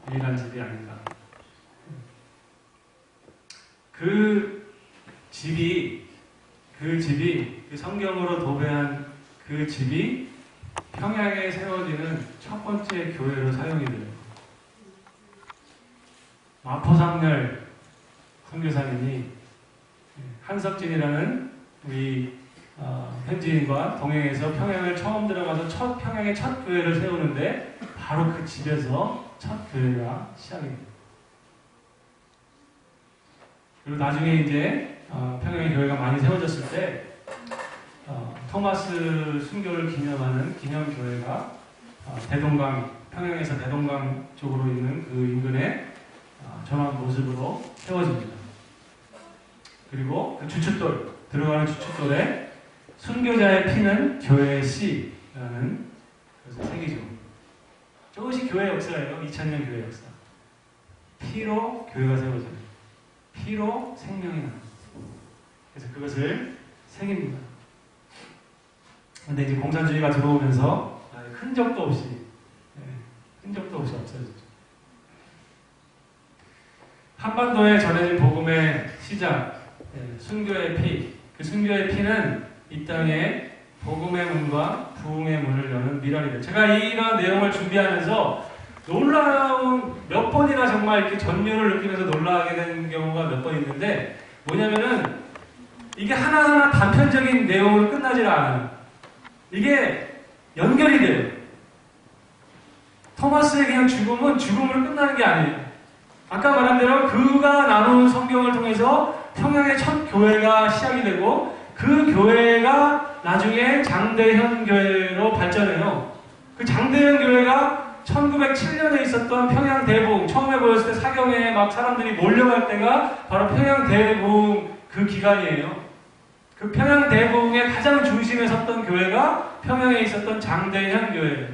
유일한 집이 아닌가. 그 집이 그 성경으로 도배한 그 집이 평양에 세워지는 첫 번째 교회로 사용이 돼요. 마포상렬 선교사님이 한석진이라는 우리 현지인과 동행해서 평양을 처음 들어가서 평양의 첫 교회를 세우는데 바로 그 집에서 첫 교회가 시작이 됩니다. 그리고 나중에 이제 평양의 교회가 많이 세워졌을 때 토마스 순교를 기념하는 기념교회가 대동강, 평양에서 대동강 쪽으로 있는 그 인근에 저런 모습으로 세워집니다. 그리고 그 주춧돌, 들어가는 주춧돌에 순교자의 피는 교회의 씨라는 그래서 색이죠. 저것이 교회 역사예요. 2000년 교회 역사. 피로 교회가 세워져요. 피로 생명이 나요. 그래서 그것을 새깁니다. 근데 이제 공산주의가 들어오면서 흔적도 없이 없어졌죠. 한반도에 전해진 복음의 시작, 순교의 피. 그 순교의 피는 이 땅에 복음의 문과 부흥의 문을 여는 미랄이다. 제가 이런 내용을 준비하면서 놀라운 몇 번이나 정말 이렇게 전율을 느끼면서 놀라게 된 경우가 몇 번 있는데 뭐냐면은 이게 하나하나 단편적인 내용으로 끝나질 않아요. 이게 연결이 돼요. 토마스의 그냥 죽음은 죽음으로 끝나는 게 아니에요. 아까 말한 대로 그가 나눈 성경을 통해서 평양의 첫 교회가 시작이 되고 그 교회가 나중에 장대현 교회로 발전해요. 그 장대현 교회가 1907년에 있었던 평양 대부흥, 처음에 보였을 때 사경에 막 사람들이 몰려갈 때가 바로 평양 대부흥 그 기간이에요. 그 평양 대부흥의 가장 중심에 섰던 교회가 평양에 있었던 장대현 교회예요.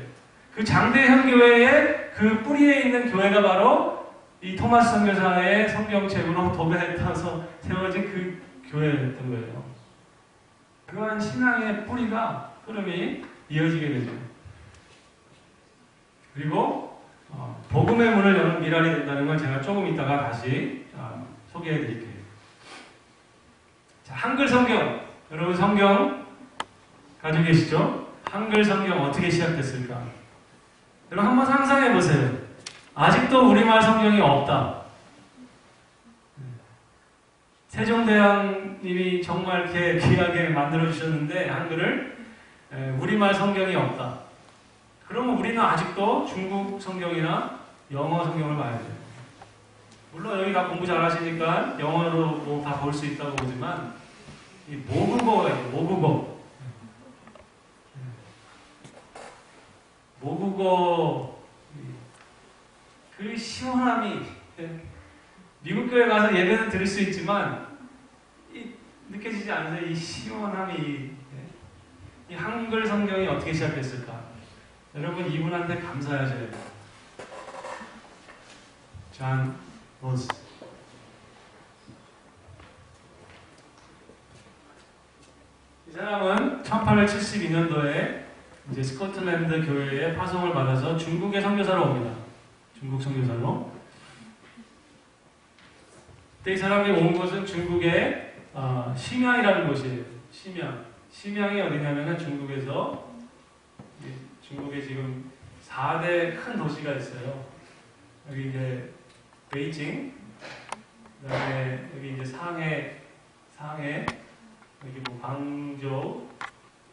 그 장대현 교회의 그 뿌리에 있는 교회가 바로 이 토마스 선교사의 성경책으로 도배에 타서 세워진 그 교회였던 거예요. 그러한 신앙의 뿌리가 흐름이 이어지게 되죠. 그리고 복음의 문을 여는 미랄이 된다는 건 제가 조금 이따가 다시 소개해 드릴게요. 자, 한글 성경. 여러분 성경 가지고 계시죠? 한글 성경 어떻게 시작됐을까? 여러분 한번 상상해 보세요. 아직도 우리말 성경이 없다. 세종대왕님이 정말 이렇게 귀하게 만들어주셨는데 한글을 우리말 성경이 없다. 그러면 우리는 아직도 중국 성경이나 영어 성경을 봐야 돼요. 물론 여기 다 공부 잘하시니까 영어로 뭐 다 볼 수 있다고 보지만 이 모국어가 있고 모국어 그 시원함이 미국 교회 가서 예배는 드릴 수 있지만 느껴지지 않으세요? 이 시원함이, 이 한글 성경이 어떻게 시작됐을까? 여러분 이분한테 감사하셔야 돼요. 존 로스. 이 사람은 1872년도에 이제 스코틀랜드 교회에 파송을 받아서 중국의 선교사로 옵니다. 중국 선교사로. 그때 이 사람이 온 곳은 중국의 심양이라는 곳이에요. 심양. 심양이 어디냐면은 중국에서, 중국에 지금 4대 큰 도시가 있어요. 여기 이제 베이징, 그 다음에 여기 이제 상해, 여기 뭐 광저우,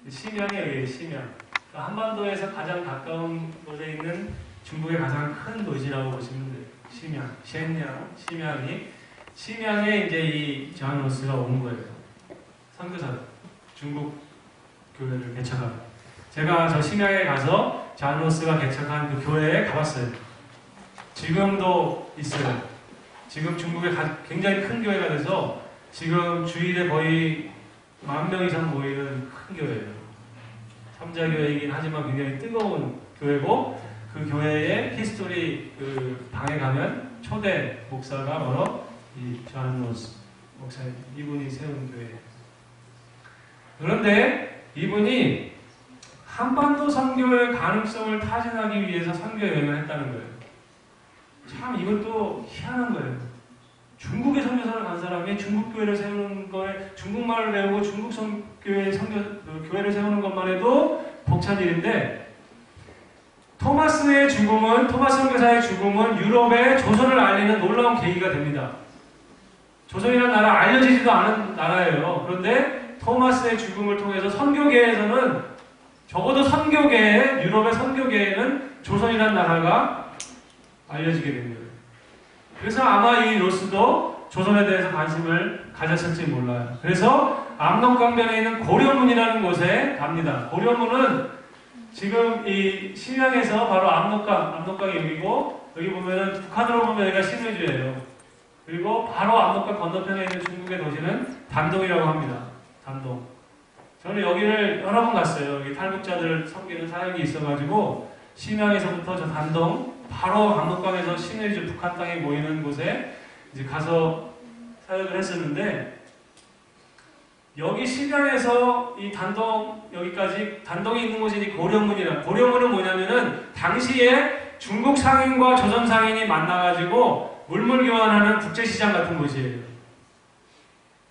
심양이 여기 심양. 그러니까 한반도에서 가장 가까운 곳에 있는 중국의 가장 큰 도시라고 보시면 돼요. 심양, 심양에 이제 이 존 로스가 온 거예요. 선교사, 중국 교회를 개척하고. 제가 저 심양에 가서 존 로스가 개척한 그 교회에 가봤어요. 지금도 있어요. 지금 중국에 굉장히 큰 교회가 돼서 지금 주일에 거의 10,000명 이상 모이는 큰 교회예요. 삼자교회이긴 하지만 굉장히 뜨거운 교회고, 그 교회의 히스토리 그 방에 가면 초대 목사가 바로 이 존 로스 목사님, 이분이 세운 교회예요. 그런데 이분이 한반도 선교의 가능성을 타진하기 위해서 선교 여행을 했다는 거예요. 참 이것도 희한한 거예요. 중국에 선교사를 간 사람이 중국 교회를 세우는 거에 중국말을 배우고 중국 교회를 세우는 것만 해도 벅찬 일인데, 토마스 선교사의 죽음은 유럽의 조선을 알리는 놀라운 계기가 됩니다. 조선이라는 나라 알려지지도 않은 나라예요. 그런데 토마스의 죽음을 통해서 선교계에서는, 적어도 유럽의 선교계에는 조선이라는 나라가 알려지게 된 거예요. 그래서 아마 이 로스도 조선에 대해서 관심을 가졌을지 몰라요. 그래서 압록강변에 있는 고려문이라는 곳에 갑니다. 고려문은 지금 이 심양에서 바로 압록강이 여기고, 여기 보면은 북한으로 보면 여기가 신의주예요. 그리고 바로 압록강 건너편에 있는 중국의 도시는 단동이라고 합니다. 단동. 저는 여기를 여러 번 갔어요. 여기 탈북자들을 섬기는 사역이 있어가지고 심양에서부터 저 단동, 바로 압록강에서 신의주 북한 땅에 모이는 곳에 이제 가서 사역을 했었는데, 여기 심양에서 이 단동 여기까지, 단동이 있는 곳이 고려문이라. 고려문은 뭐냐면은 당시에 중국 상인과 조선 상인이 만나가지고 물물 교환하는 국제시장 같은 곳이에요.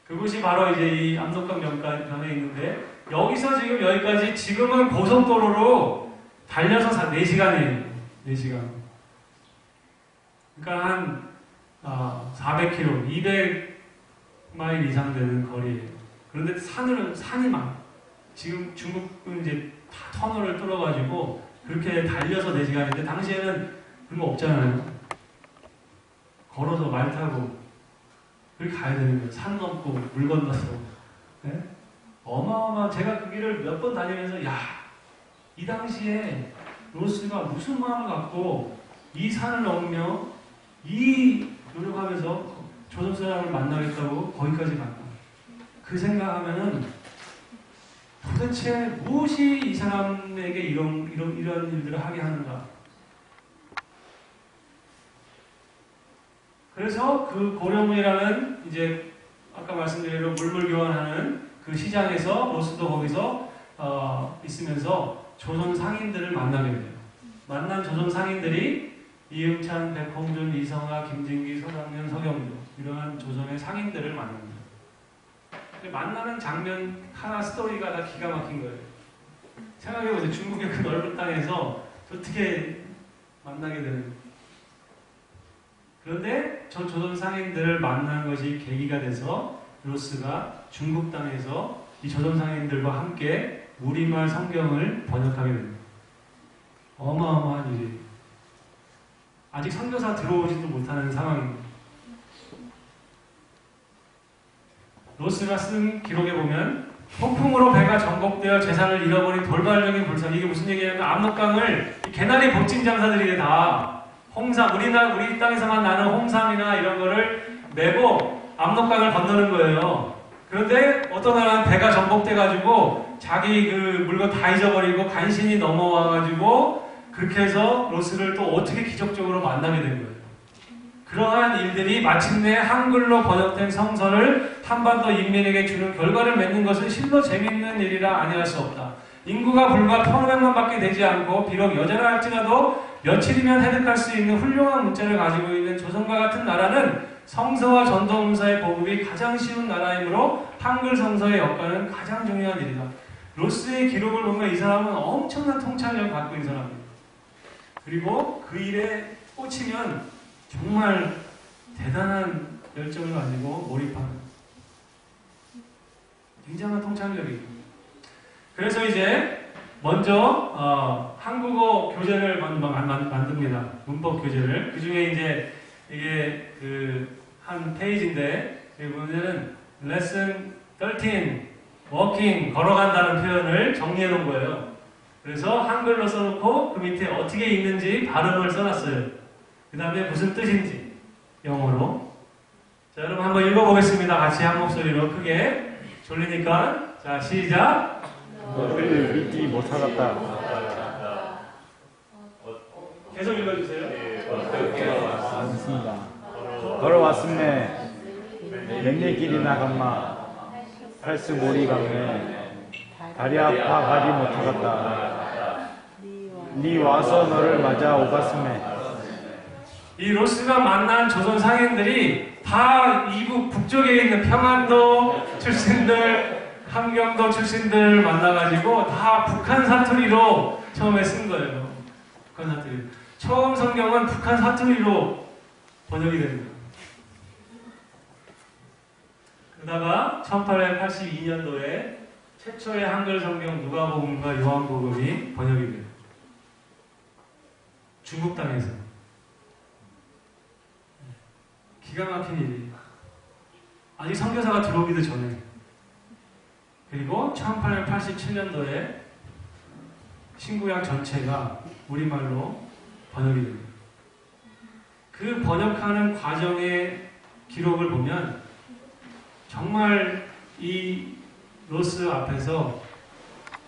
그곳이 바로 이제 이 압록강 변에 있는데, 여기서 지금 여기까지 지금은 고속도로로 달려서 4시간이에요. 4시간. 그러니까 한 400km, 200마일 이상 되는 거리예요. 그런데 산이 많아. 지금 중국은 이제 다 터널을 뚫어가지고 그렇게 달려서 4시간인데, 당시에는 그런 거 없잖아요. 걸어서 말 타고 그렇게 가야 되는 거예요. 산 넘고 물 건너서. 네? 제가 그 길을 몇 번 다니면서, 이 당시에 로스가 무슨 마음을 갖고 이 산을 넘으며 이 노력하면서 조선 사람을 만나겠다고 거기까지 갔나. 그 생각하면은 도대체 무엇이 이 사람에게 이런 일들을 하게 하는가. 그래서 그 고려문이라는, 이제 아까 말씀드린 대로 물물 교환하는 그 시장에서 로스도 거기서 있으면서 조선 상인들을 만나게 돼요. 만난 조선 상인들이 이응찬, 백홍준, 이성하, 김진기, 서장년, 서경조, 이러한 조선의 상인들을 만납니다. 만나는 장면 하나, 스토리가 다 기가 막힌 거예요. 생각해보세요. 중국의 그 넓은 땅에서 어떻게 만나게 되는 거예요. 그런데 저 조선 상인들을 만난 것이 계기가 돼서 로스가 중국 땅에서 이 조선 상인들과 함께 우리말 성경을 번역하게 됩니다. 어마어마한 일이. 아직 선교사 들어오지도 못하는 상황입니다. 로스가 쓴 기록에 보면, 폭풍으로 배가 전복되어 재산을 잃어버린 돌발적인 불상. 이게 무슨 얘기냐면, 압록강을 개나리 복진 장사들이 다 홍삼, 우리 땅에서만 나는 홍삼이나 이런 거를 메고 압록강을 건너는 거예요. 그런데 어떤 나라는 배가 전복돼가지고 자기 그 물건 다 잊어버리고 간신히 넘어와가지고 그렇게 해서 로스를 또 어떻게 기적적으로 만나게 된 거예요. 그러한 일들이 마침내 한글로 번역된 성서를 한반도 인민에게 주는 결과를 맺는 것은 실로 재미있는 일이라 아니할 수 없다. 인구가 불과 1,500만 밖에 되지 않고 비록 여자라 할지라도 며칠이면 해득할 수 있는 훌륭한 문자를 가지고 있는 조선과 같은 나라는 성서와 전도문서의 보급이 가장 쉬운 나라이므로 한글 성서의 역할은 가장 중요한 일이다. 로스의 기록을 보면 이 사람은 엄청난 통찰력을 갖고 있는 사람입니다. 그리고 그 일에 꽂히면 정말 대단한 열정을 가지고 몰입하는 굉장한 통찰력이에요. 그래서 이제 먼저 한국어 교재를 만듭니다. 문법 교재를. 그 중에 이제 이게 그 한 페이지인데 여기 보면은 레슨 13 워킹 걸어간다는 표현을 정리해 놓은 거예요. 그래서 한글로 써놓고 그 밑에 어떻게 읽는지 발음을 써놨어요. 그 다음에 무슨 뜻인지 영어로. 자, 여러분 한번 읽어보겠습니다. 같이 한 목소리로 크게. 졸리니까. 자, 시작. 너를 믿지 못하겠다. 계속 읽어주세요. 맞습니다. 걸어왔음에 맹내길이 나갔마 팔수모리 강에 다리 아파 가지 못하겠다. 네 와서 너를 맞아 오갔음에. 이 로스가 만난 조선 상인들이 다 이북 북쪽에 있는 평안도 출신들, 함경도 출신들 만나가지고 다 북한 사투리로 처음에 쓴 거예요. 북한 사투리. 처음 성경은 북한 사투리로 번역이 된 거예요. 그러다가 1882년도에 최초의 한글 성경 누가복음과 요한복음이 번역이 돼요. 중국 땅에서. 기가 막힌 일이에요. 아직 선교사가 들어오기도 전에. 그리고 1887년도에 신구약 전체가 우리말로 번역이 됩니다. 그 번역하는 과정의 기록을 보면 정말 이 로스 앞에서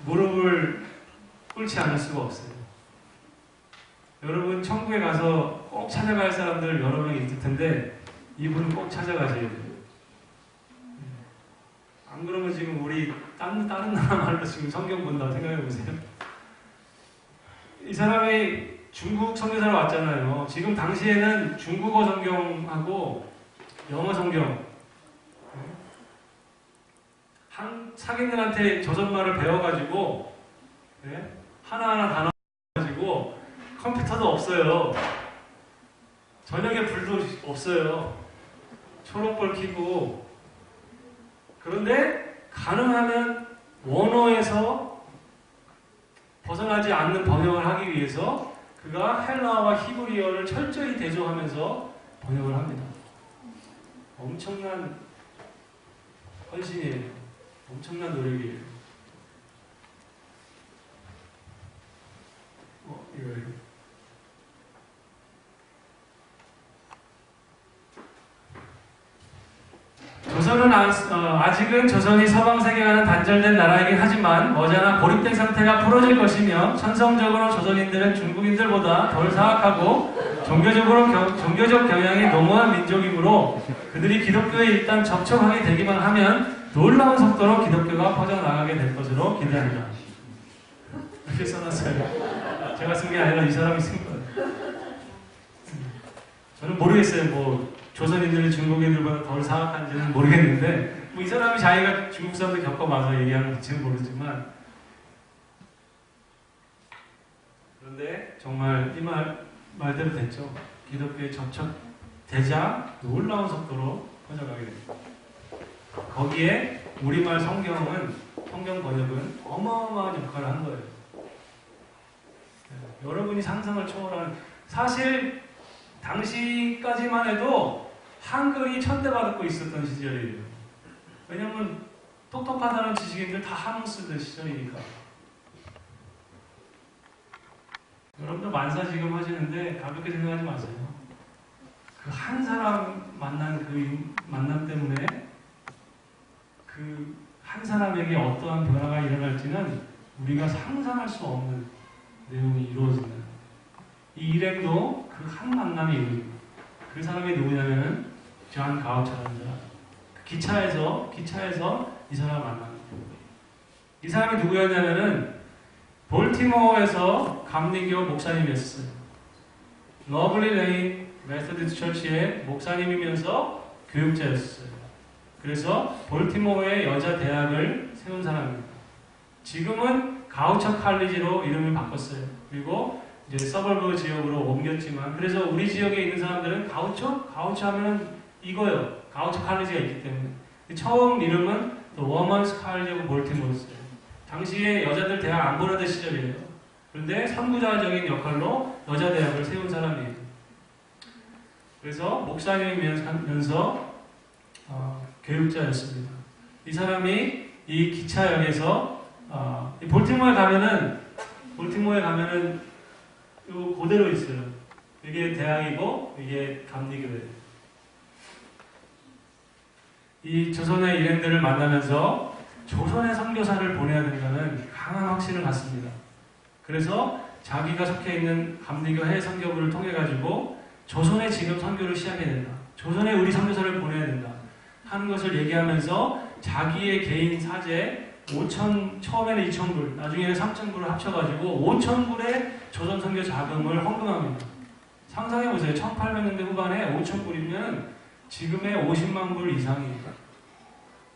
무릎을 꿇지 않을 수가 없어요. 여러분 천국에 가서 꼭 찾아갈 사람들 여러 명이 있을 텐데 이분은 꼭 찾아가셔야 돼요. 안 그러면 지금 우리 다른 나라 말로 지금 성경 본다고 생각해 보세요. 이 사람이 중국 선교사로 왔잖아요. 지금 당시에는 중국어 성경하고 영어 성경 상인들한테 조선말을 배워가지고 하나하나 단어 가지고 컴퓨터도 없어요. 저녁에 불도 없어요. 초록불 켜고. 그런데 가능하면 원어에서 벗어나지 않는 번역을 하기 위해서 그가 헬라어와 히브리어를 철저히 대조하면서 번역을 합니다. 엄청난 헌신이에요. 엄청난 노력이에요. 이거. 조선은 아직은 조선이 서방 세계와는 단절된 나라이긴 하지만 머지않아 고립된 상태가 풀어질 것이며 천성적으로 조선인들은 중국인들보다 덜 사악하고 종교적 경향이 농후한 민족이므로 그들이 기독교에 일단 접촉하게 되기만 하면 놀라운 속도로 기독교가 퍼져나가게 될 것으로 기대한다. 이렇게 써놨어요. 제가 쓴 게 아니라 이 사람이 쓴 거예요. 저는 모르겠어요. 뭐 조선인들이 중국인들보다 덜 사악한지는 모르겠는데 뭐 이 사람이 자기가 중국 사람들 겪어봐서 얘기하는지는 모르지만 그런데 정말 이 말대로 됐죠. 기독교에 접촉되자 놀라운 속도로 퍼져가게 됩니다. 거기에 우리말 성경 번역은 어마어마한 역할을 한 거예요. 여러분이 상상을 초월한 사실 당시까지만 해도 한글이 천대받고 있었던 시절이에요. 왜냐면 똑똑하다는 지식인들 다 한글 쓰던 시절이니까. 여러분들 만사 지금 하시는데 가볍게 생각하지 마세요. 그 한 사람 만난 그 만남 때문에 그 한 사람에게 어떠한 변화가 일어날지는 우리가 상상할 수 없는 내용이 이루어지는 이 일행도 그 한 만남이 이루어집니다. 그 사람이 누구냐면은 존 가우처라는 사람. 기차에서 이 사람을 만납니다. 이 사람이 누구였냐면은 볼티모어에서 감리교 목사님이었어요. 러블리 레인 메서디스트 처치의 목사님이면서 교육자였어요. 그래서 볼티모어의 여자 대학을 세운 사람입니다. 지금은 가우처 칼리지로 이름을 바꿨어요. 그리고 이제 서버브 지역으로 옮겼지만, 그래서 우리 지역에 있는 사람들은 가우처 하면은 이거요. 가우처 칼리지가 있기 때문에. 처음 이름은 워먼스 칼리지고 볼티모어였어요. 당시에 여자들 대학 안 보내던 시절이에요. 그런데 선구자적인 역할로 여자 대학을 세운 사람이에요. 그래서 목사님이면서 교육자였습니다. 이 사람이 이 기차역에서 볼티모어에 가면은 요 그대로 있어요. 이게 대학이고 이게 감리교예요. 이 조선의 일행들을 만나면서 조선의 선교사를 보내야 된다는 강한 확신을 갖습니다. 그래서 자기가 속해 있는 감리교 해외 선교부를 통해 가지고 조선에 지금 선교를 시작해야 된다. 조선에 우리 선교사를 보내야 된다. 하는 것을 얘기하면서 자기의 개인 사재 5천, 처음에는 2,000불, 나중에는 3,000불을 합쳐가지고 5,000불의 조선 선교 자금을 헌금합니다. 상상해보세요. 1800년대 후반에 5,000불이면 지금의 50만 불 이상입니다.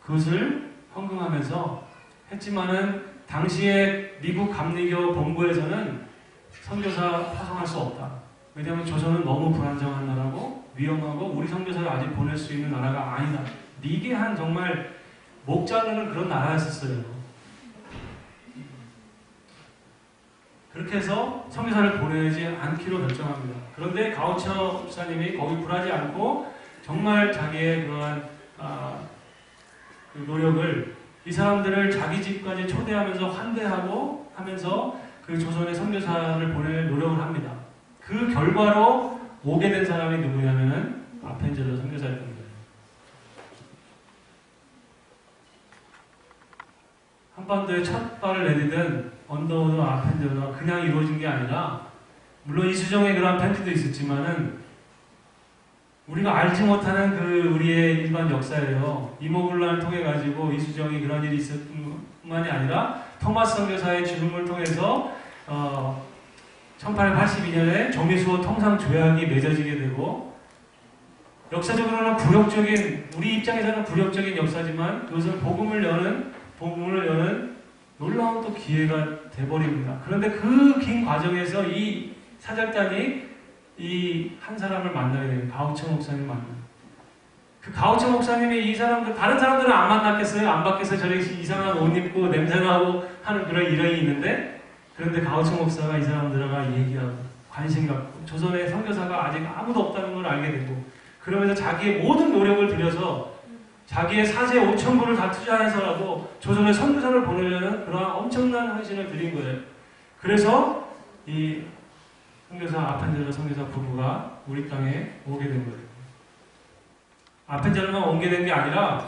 그것을 헌금하면서 했지만은 당시에 미국 감리교 본부에서는 선교사 파송할 수 없다. 왜냐하면 조선은 너무 불안정한 나라고 위험하고 우리 선교사를 아직 보낼 수 있는 나라가 아니다. 미개한 정말 목 자르는 그런 나라였었어요. 그렇게 해서 선교사를 보내지 않기로 결정합니다. 그런데 가우처 목사님이 거기 굴하지 않고 정말 자기의 그러한 그 노력을 이 사람들을 자기 집까지 초대하면서 환대하고 하면서 그 조선의 선교사를 보낼 노력을 합니다. 그 결과로 오게 된 사람이 누구냐면은 아펜젤러 선교사였던 거예요. 한반도에 첫 발을 내디든 언더우드 아펜젤러가 그냥 이루어진 게 아니라, 물론 이수정의 그러한 편지도 있었지만은 우리가 알지 못하는 그 우리의 일반 역사예요. 이모군란을 통해 가지고 이수정이 그런 일이 있었던 뿐만이 아니라 토마스 선교사의 죽음을 통해서 1882년에 조미수호 통상조약이 맺어지게 되고, 역사적으로는 굴욕적인, 우리 입장에서는 굴욕적인 역사지만 그것은 복음을 여는 놀라운 또 기회가 돼버립니다. 그런데 그 긴 과정에서 이 사절단이 이 한 사람을 만나게 돼요. 가우처 목사님을 만나요. 그 가우처 목사님이 이 사람들, 다른 사람들은 안 만났겠어요? 안 받겠어요? 저렇게 이상한 옷 입고 냄새나고 하는 그런 일행이 있는데, 그런데 가우처 목사가 이 사람들과 얘기하고 관심 갖고 조선의 선교사가 아직 아무도 없다는 걸 알게 되고, 그러면서 자기의 모든 노력을 들여서 자기의 사재 5,000불을 다 투자해서라도 조선의 선교사를 보내려는 그러한 엄청난 헌신을 드린 거예요. 그래서 이 선교사 아펜젤러 선교사 부부가 우리 땅에 오게 된 거예요. 아펜젤러만 오게 된 게 아니라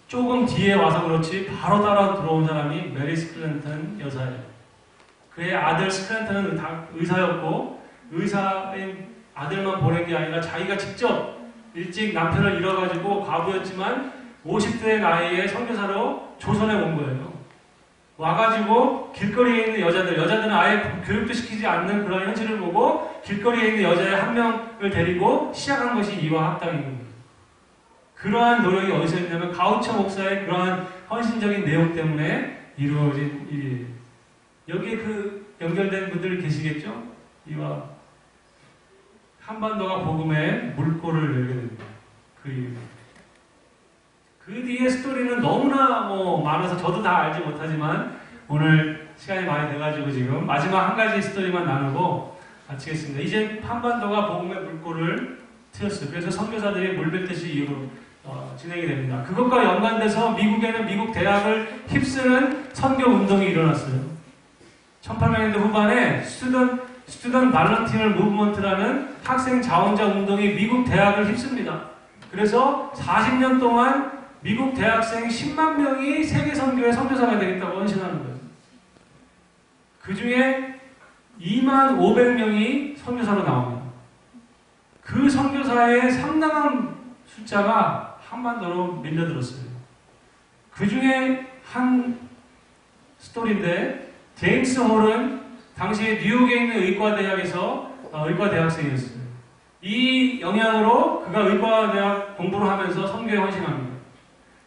조금 뒤에 와서 그렇지 바로 따라 들어온 사람이 메리 스클랜턴 여사예요. 그의 아들 스클랜턴은 다 의사였고, 의사인 아들만 보낸 게 아니라 자기가 직접 일찍 남편을 잃어가지고 과부였지만 50대 나이에 선교사로 조선에 온 거예요. 와가지고 길거리에 있는 여자들은 아예 교육도 시키지 않는 그런 현실을 보고 길거리에 있는 여자 한 명을 데리고 시작한 것이 이화 학당인 겁니다. 그러한 노력이 어디서 있냐면 가우처 목사의 그러한 헌신적인 내용 때문에 이루어진 일이에요. 여기에 그 연결된 분들 계시겠죠? 이와 한반도가 복음의 물꼬를 열게 됩니다. 그 이유. 그 뒤에 스토리는 너무나 많아서 저도 다 알지 못하지만 오늘 시간이 많이 돼가지고 지금 마지막 한 가지 스토리만 나누고 마치겠습니다. 이제 한반도가 복음의 물꼬를 트였어요. 그래서 선교사들이 물뱉듯이 이후로 진행이 됩니다. 그것과 연관돼서 미국에는 미국 대학을 휩쓰는 선교 운동이 일어났어요. 1800년대 후반에 스튜던트 발런티어 무브먼트라는 학생 자원자 운동이 미국 대학을 휩습니다. 그래서 40년 동안 미국 대학생 10만 명이 세계 선교의 선교사가 되겠다고 헌신하는 거예요. 그 중에 2만 500명이 선교사로 나옵니다. 그 선교사의 상당한 숫자가 한반도로 밀려들었어요. 그 중에 한 스토리인데, 제임스 홀은 당시에 뉴욕에 있는 의과대학에서 의과대학생이었어요. 이 영향으로 그가 의과대학 공부를 하면서 선교에 헌신합니다.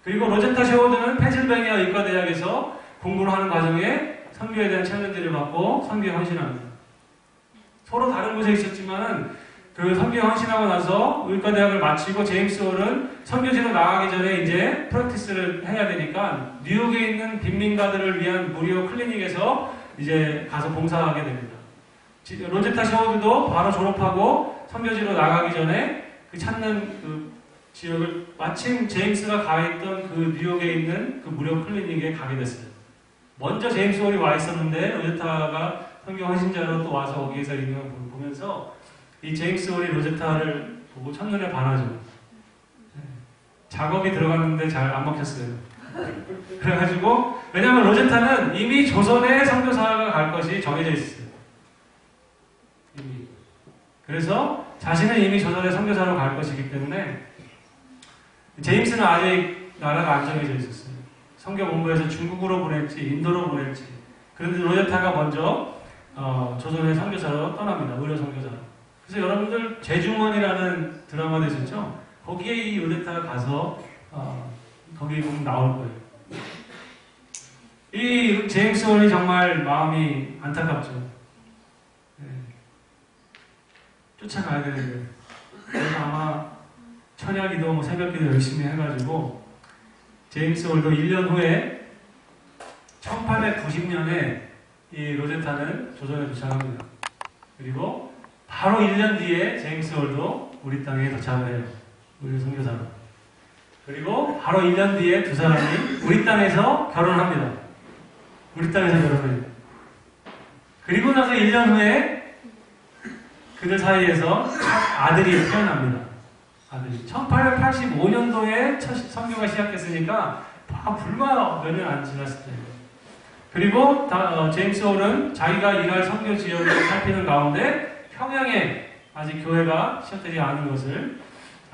그리고 로제타 셰워드는 펜실베니아 의과대학에서 공부를 하는 과정에 선교에 대한 챌린지를 받고 선교에 헌신합니다. 서로 다른 곳에 있었지만은 그 선교에 헌신하고 나서 의과대학을 마치고 제임스 홀은 선교지로 나가기 전에 이제 프랙티스를 해야 되니까 뉴욕에 있는 빈민가들을 위한 무료 클리닉에서 이제 가서 봉사하게 됩니다. 로제타 셰워드도 바로 졸업하고 선교지로 나가기 전에 그 찾는 그 지역을 마침 제임스가 가 있던 그 뉴욕에 있는 그 무료 클리닉에 가게 됐어요. 먼저 제임스 홀이 와 있었는데 로제타가 선교 헌신자로 또 와서 거기에서 있는 걸 보면서 이 제임스 홀이 로제타를 보고 첫눈에 반하죠. 작업이 들어갔는데 잘 안 먹혔어요. 그래가지고 왜냐하면 로제타는 이미 조선의 선교사가 갈 것이 정해져 있었어요. 이미. 그래서 자신은 이미 조선의 선교사로 갈 것이기 때문에 제임스는 아직 나라가 안 정해져 있었어요. 선교 본부에서 중국으로 보낼지 인도로 보낼지. 그런데 로제타가 먼저 조선의 선교사로 떠납니다. 의료 선교사로. 그래서 여러분들 제중원이라는 드라마도 있었죠? 거기에 이 로제타가 가서 거기 보면 나올 거예요. 이 제임스 홀이 정말 마음이 안타깝죠. 네. 쫓아가야 되는데 그래서 아마 천야기도 뭐 새벽기도 열심히 해가지고 제임스 홀도 1년 후에 1890년에 이 로제타는 조선에 도착합니다. 그리고 바로 1년 뒤에 제임스 홀도 우리 땅에 도착을 해요. 우리 선교사로. 그리고 바로 1년 뒤에 두 사람이 우리 땅에서 결혼합니다. 우리 땅에서 결혼해요. 그리고 나서 1년 후에 그들 사이에서 아들이 태어납니다. 아들이. 1885년도에 첫 선교가 시작했으니까 불과 몇 년 안 지났을 때예요. 그리고 제임스 홀은 자기가 일할 선교 지역을 살피는 가운데 평양에 아직 교회가 시작되지 않은 것을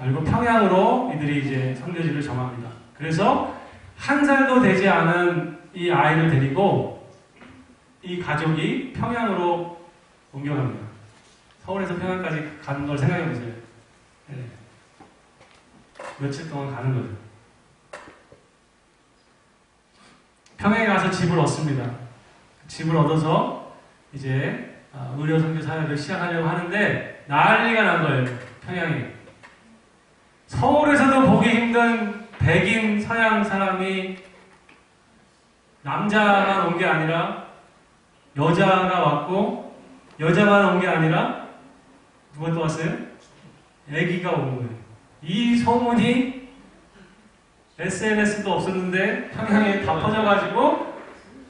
알고 평양으로 이들이 이제 선교지를 정합니다. 그래서 한 살도 되지 않은 이 아이를 데리고 이 가족이 평양으로 옮겨갑니다. 서울에서 평양까지 가는 걸 생각해 보세요. 네. 며칠 동안 가는 거죠. 평양에 가서 집을 얻습니다. 집을 얻어서 이제 의료 선교 사역을 시작하려고 하는데 난리가 난 거예요. 평양에. 서울에서도 보기 힘든 백인 서양 사람이 남자만 온 게 아니라 여자가 왔고 여자만 온 게 아니라 누가 또 왔어요? 애기가 온 거예요. 이 소문이 SNS도 없었는데 평양에 다 퍼져가지고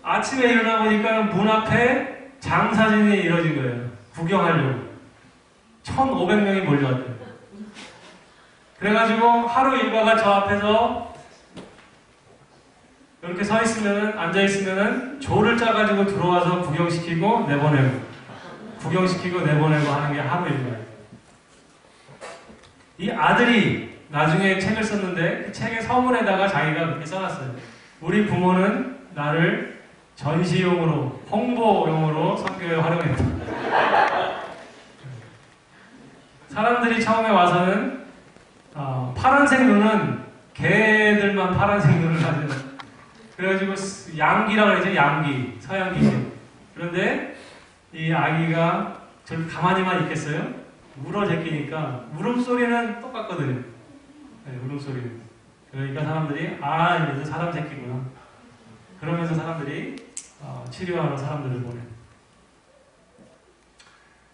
아침에 일어나 보니까 문 앞에 장사진이 이뤄진 거예요. 구경하려고. 1,500명이 몰려왔대요. 그래가지고 하루 일과가 저 앞에서 이렇게 서 있으면은, 앉아 있으면은 조를 짜가지고 들어와서 구경시키고 내보내고, 구경시키고 내보내고 하는 게 하루 일과예요. 이 아들이 나중에 책을 썼는데 그 책의 서문에다가 자기가 그렇게 써놨어요. 우리 부모는 나를 전시용으로, 홍보용으로 선교에 활용했다. 사람들이 처음에 와서는 파란색 눈은 개들만 파란색 눈을 가지는, 그래가지고 양기라고 그러죠. 양기, 서양 귀신. 그런데 이 아기가 저렇게 가만히만 있겠어요? 울어제끼니까 울음소리는 똑같거든요. 네, 울음소리는. 그러니까 사람들이 이제 사람 새끼구나. 그러면서 사람들이 치료하러 사람들을 보내.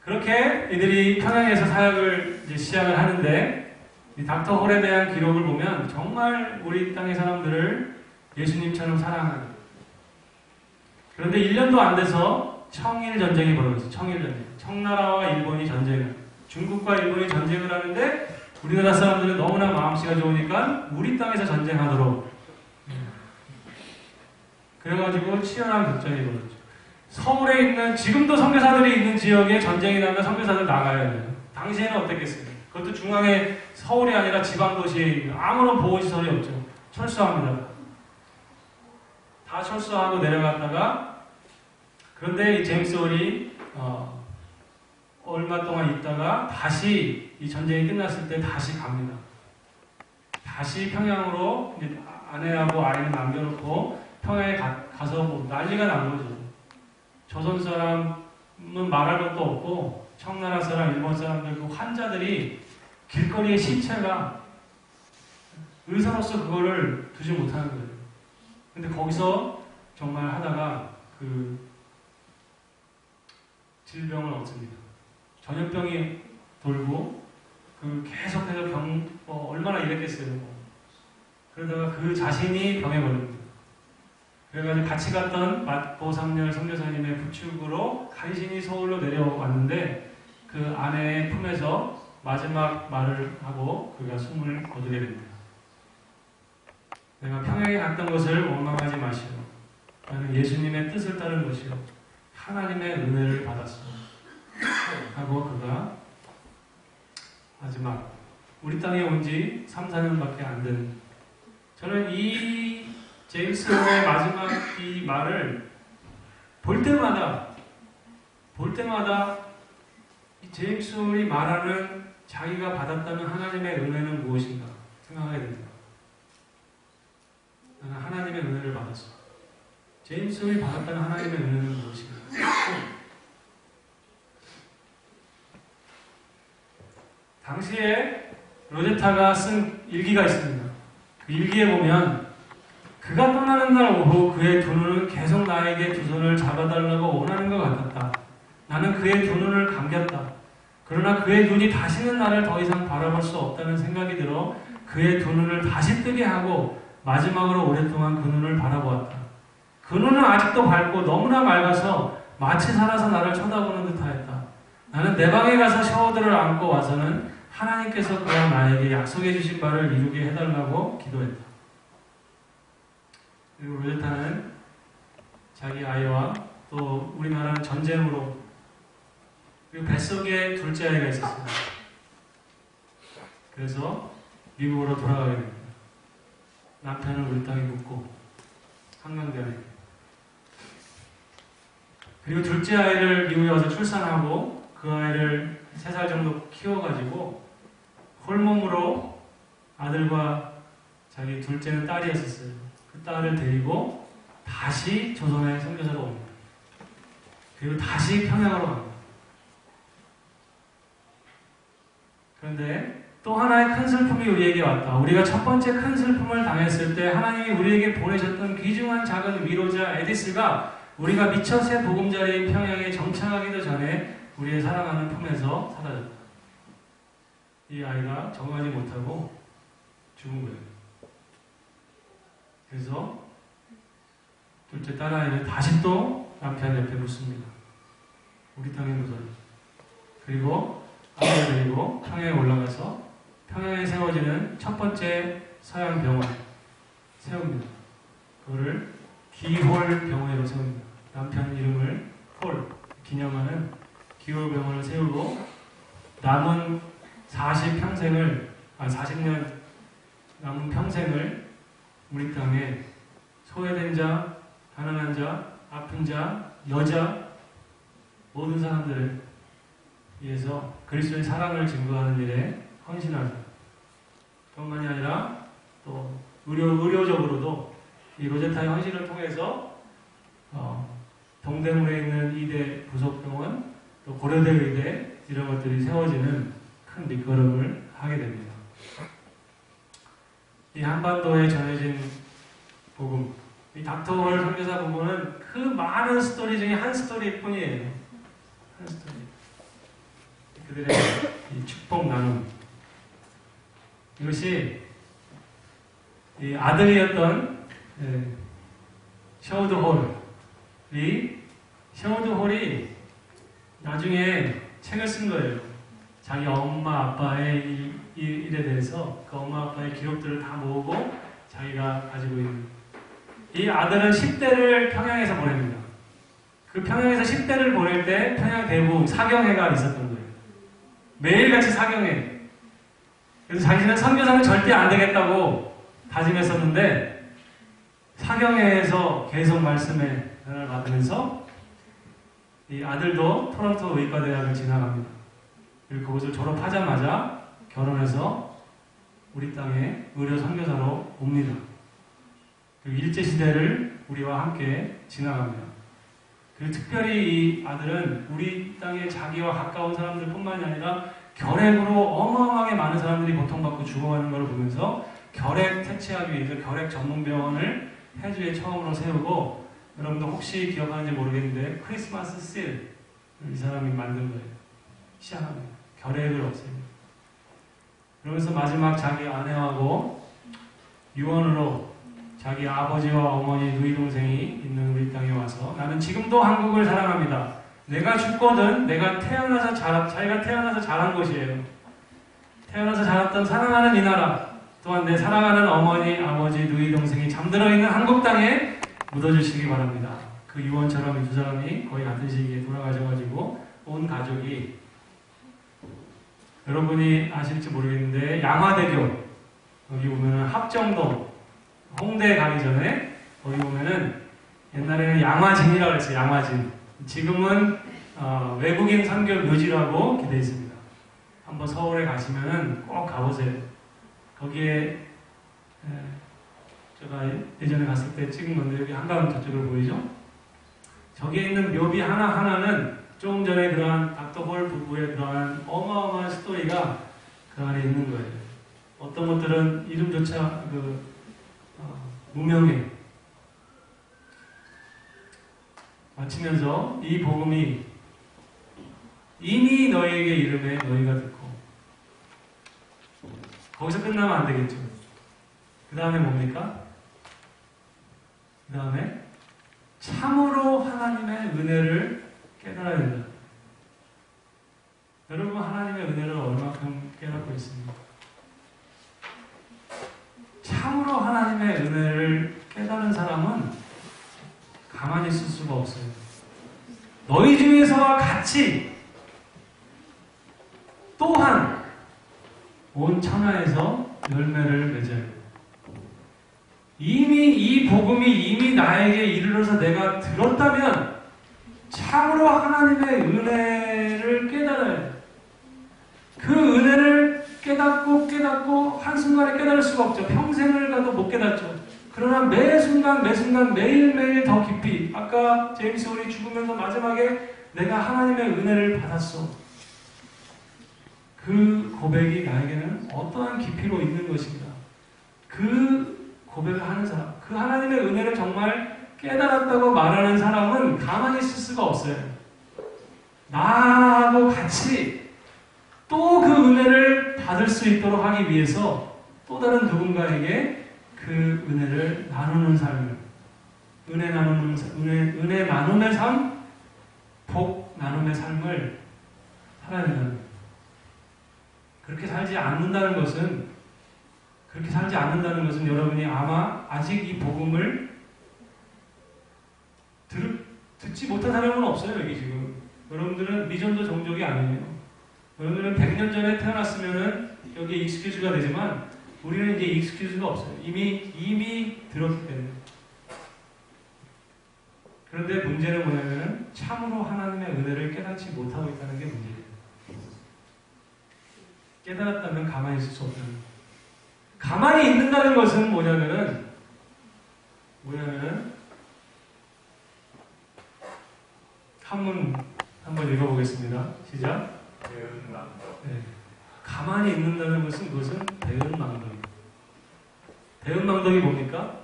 그렇게 이들이 평양에서 사역을 이제 시작을 하는데, 이 닥터 홀에 대한 기록을 보면 정말 우리 땅의 사람들을 예수님처럼 사랑하는. 그런데 1년도 안 돼서 청일 전쟁이 벌어졌어요. 청일 전쟁. 청나라와 일본이 전쟁을. 중국과 일본이 전쟁을 하는데 우리나라 사람들은 너무나 마음씨가 좋으니까 우리 땅에서 전쟁하도록. 그래가지고 치열한 격전이 벌어졌죠. 서울에 있는 지금도 선교사들이 있는 지역에 전쟁이 나면 선교사들 나가야 돼요. 당시에는 어땠겠어요? 그것도 중앙에 서울이 아니라 지방 도시에 있는 아무런 보호시설이 없죠. 철수합니다. 다 철수하고 내려갔다가 그런데 이 제임스 홀이 얼마 동안 있다가 다시 이 전쟁이 끝났을 때 다시 갑니다. 다시 평양으로 이제 아내하고 아이는 남겨놓고 평양에 가서 뭐 난리가 난 거죠. 조선 사람은 말할 것도 없고 청나라 사람, 일본 사람들 그 환자들이 길거리에 시체가 의사로서 그거를 두지 못하는 거예요. 근데 거기서 정말 하다가 그 질병을 얻습니다. 전염병이 돌고 그 계속해서 얼마나 이랬겠어요. 그러다가 그 자신이 병에 걸립니다. 그래가지고 같이 갔던 마포상렬 선교사님의 부축으로 간신히 서울로 내려왔는데 그 아내의 품에서 마지막 말을 하고 그가 숨을 거두게 됩니다. 내가 평양에 갔던 것을 원망하지 마시오. 나는 예수님의 뜻을 따른 것이요 하나님의 은혜를 받았어. 하고 그가 마지막 우리 땅에 온 지 3, 4년밖에 안 된 저는 이 제임스 홀의 마지막 이 말을 볼 때마다 이 제임스 홀이 말하는 자기가 받았다는 하나님의 은혜는 무엇인가 생각하게 됩니다. 나는 하나님의 은혜를 받았어. 제임스 홀이 받았다는 하나님의 은혜는 무엇인가? 당시에 로제타가 쓴 일기가 있습니다. 그 일기에 보면 그가 떠나는 날 오후 그의 두 눈은 계속 나에게 두 손을 잡아달라고 원하는 것 같았다. 나는 그의 두 눈을 감겼다. 그러나 그의 눈이 다시는 나를 더 이상 바라볼 수 없다는 생각이 들어 그의 두 눈을 다시 뜨게 하고 마지막으로 오랫동안 그 눈을 바라보았다. 그 눈은 아직도 밝고 너무나 맑아서 마치 살아서 나를 쳐다보는 듯하였다. 나는 내 방에 가서 샤워들을 안고 와서는 하나님께서 그와 나에게 약속해 주신 바를 이루게 해달라고 기도했다. 그리고 로제타는 자기 아이와 또 우리나라는 전쟁으로 그리고 뱃속에 둘째 아이가 있었습니다. 그래서 미국으로 돌아가게 됩니다. 남편을 우리 땅에 묻고 한강변에. 그리고 둘째 아이를 미국에 와서 출산하고 그 아이를 3살 정도 키워가지고 홀몸으로 아들과 자기 둘째는 딸이었었어요. 그 딸을 데리고 다시 조선의 선교사로 옵니다. 그리고 다시 평양으로 갑니다. 그런데 또 하나의 큰 슬픔이 우리에게 왔다. 우리가 첫 번째 큰 슬픔을 당했을 때 하나님이 우리에게 보내셨던 귀중한 작은 위로자 에디스가 우리가 미처 새 보금자리인 평양에 정착하기도 전에 우리의 사랑하는 품에서 사라졌다. 이 아이가 적응하지 못하고 죽은 거예요. 그래서 둘째 딸아이는 다시 또 남편 옆에 묻습니다. 우리 땅에 묻어요. 그리고 아이를 데리고 평양에 올라가서 평양에 세워지는 첫 번째 서양 병원 세웁니다. 그거를 기홀 병원으로 세웁니다. 남편 이름을 홀 기념하는 기홀 병원을 세우고 남은 40년 남은 평생을 우리 땅에 소외된 자, 가난한 자, 아픈 자, 여자 모든 사람들을 위해서 그리스도의 사랑을 증거하는 일에 헌신하자. 뿐만이 아니라 또 의료적으로도 이 로제타의 헌신을 통해서 동대문에 있는 이대 부속병원, 또 고려대 의대 이런 것들이 세워지는 큰 밑거름을 하게 됩니다. 이 한반도에 전해진 복음, 이 닥터 홀 선교사 부분은 그 많은 스토리 중에 한 스토리뿐이에요. 한 스토리. 그들의 이 축복 나눔. 이것이 이 아들이었던 샤우드 홀이 셰워드 홀이 나중에 책을 쓴 거예요. 자기 엄마 아빠의 일에 대해서 그 엄마 아빠의 기록들을 다 모으고 자기가 가지고 있는 이 아들은 10대를 평양에서 보냅니다. 그 평양에서 10대를 보낼 때 평양 대부 사경회가 있었던 거예요. 매일같이 사경회. 그래서 자기는 선교사는 절대 안 되겠다고 다짐했었는데 사경회에서 계속 말씀의 전화를 받으면서 이 아들도 토론토 의과대학을 진학합니다. 그리고 그것을 졸업하자마자 결혼해서 우리 땅에 의료 선교사로 옵니다. 그리고 일제시대를 우리와 함께 지나갑니다. 그리고 특별히 이 아들은 우리 땅에 자기와 가까운 사람들 뿐만이 아니라 결핵으로 어마어마하게 많은 사람들이 고통받고 죽어가는 것을 보면서 결핵 퇴치하기 위해서 결핵 전문병원을 해주에 처음으로 세우고, 여러분도 혹시 기억하는지 모르겠는데 크리스마스 실 이 사람이 만든 거예요. 시작합니다. 결핵을 없애요. 그러면서 마지막 자기 아내하고 유언으로 자기 아버지와 어머니, 누이 동생이 있는 우리 땅에 와서 나는 지금도 한국을 사랑합니다. 내가 죽거든 내가 자기가 태어나서 자란 곳이에요. 태어나서 자랐던 사랑하는 이 나라, 또한 내 사랑하는 어머니, 아버지, 누이 동생이 잠들어 있는 한국 땅에 묻어주시기 바랍니다. 그 유언처럼 이 두 사람이 거의 같은 시기에 돌아가셔가지고 온 가족이, 여러분이 아실지 모르겠는데 양화대교 여기 보면은 합정동 홍대 가기 전에 거기 보면은 옛날에는 양화진이라고 했어요. 양화진. 지금은 외국인 선교 묘지라고 기대해 있습니다. 한번 서울에 가시면은 꼭 가보세요. 거기에 제가 예전에 갔을 때 찍은 건데 여기 한가운 저쪽으로 보이죠? 저기에 있는 묘비 하나하나는 조금 전에 그러한 닥터 홀 부부의 그러한 어마어마한 스토리가 그 안에 있는 거예요. 어떤 것들은 이름조차 무명해. 마치면서 이 복음이 이미 너희에게 이름에 너희가 듣고, 거기서 끝나면 안 되겠죠. 그 다음에 뭡니까? 그 다음에 참으로 하나님의 은혜를 깨달아야 된다. 여러분, 하나님의 은혜를 얼마큼 깨닫고 있습니까? 참으로 하나님의 은혜를 깨달은 사람은 가만히 있을 수가 없어요. 너희 중에서와 같이 또한 온 천하에서 열매를 맺어요. 이미 이 복음이 이미 나에게 이르러서 내가 들었다면 참으로 하나님의 은혜를 깨달아야 돼요. 그 은혜를 깨닫고 한순간에 깨달을 수가 없죠. 평생을 가도 못 깨닫죠. 그러나 매 순간 매일매일 더 깊이, 아까 제임스 홀이 죽으면서 마지막에 내가 하나님의 은혜를 받았어. 그 고백이 나에게는 어떠한 깊이로 있는 것인가. 그 고백을 하는 사람, 그 하나님의 은혜를 정말 깨달았다고 말하는 사람은 가만히 있을 수가 없어요. 나하고 같이 또 그 은혜를 받을 수 있도록 하기 위해서 또 다른 누군가에게 그 은혜를 나누는 삶을, 은혜 나눔의 삶, 복 나눔의 삶을 살아야 된다는 거예요. 그렇게 살지 않는다는 것은 여러분이 아마 아직 이 복음을 듣지 못한 사람은 없어요. 여기 지금 여러분들은 미전도 종족이 아니에요. 여러분들은 100년 전에 태어났으면은 여기에 익스큐즈가 되지만 우리는 이제 익스큐즈가 없어요. 이미 들었기 때문에. 그런데 문제는 뭐냐면은 참으로 하나님의 은혜를 깨닫지 못하고 있다는 게 문제예요. 깨달았다면 가만히 있을 수 없다는 거예요. 가만히 있는다는 것은 뭐냐면은 한문 한번 읽어보겠습니다. 시작. 네. 가만히 있는다는 것은 그것은 배은망덕이에요. 배은망덕이 뭡니까?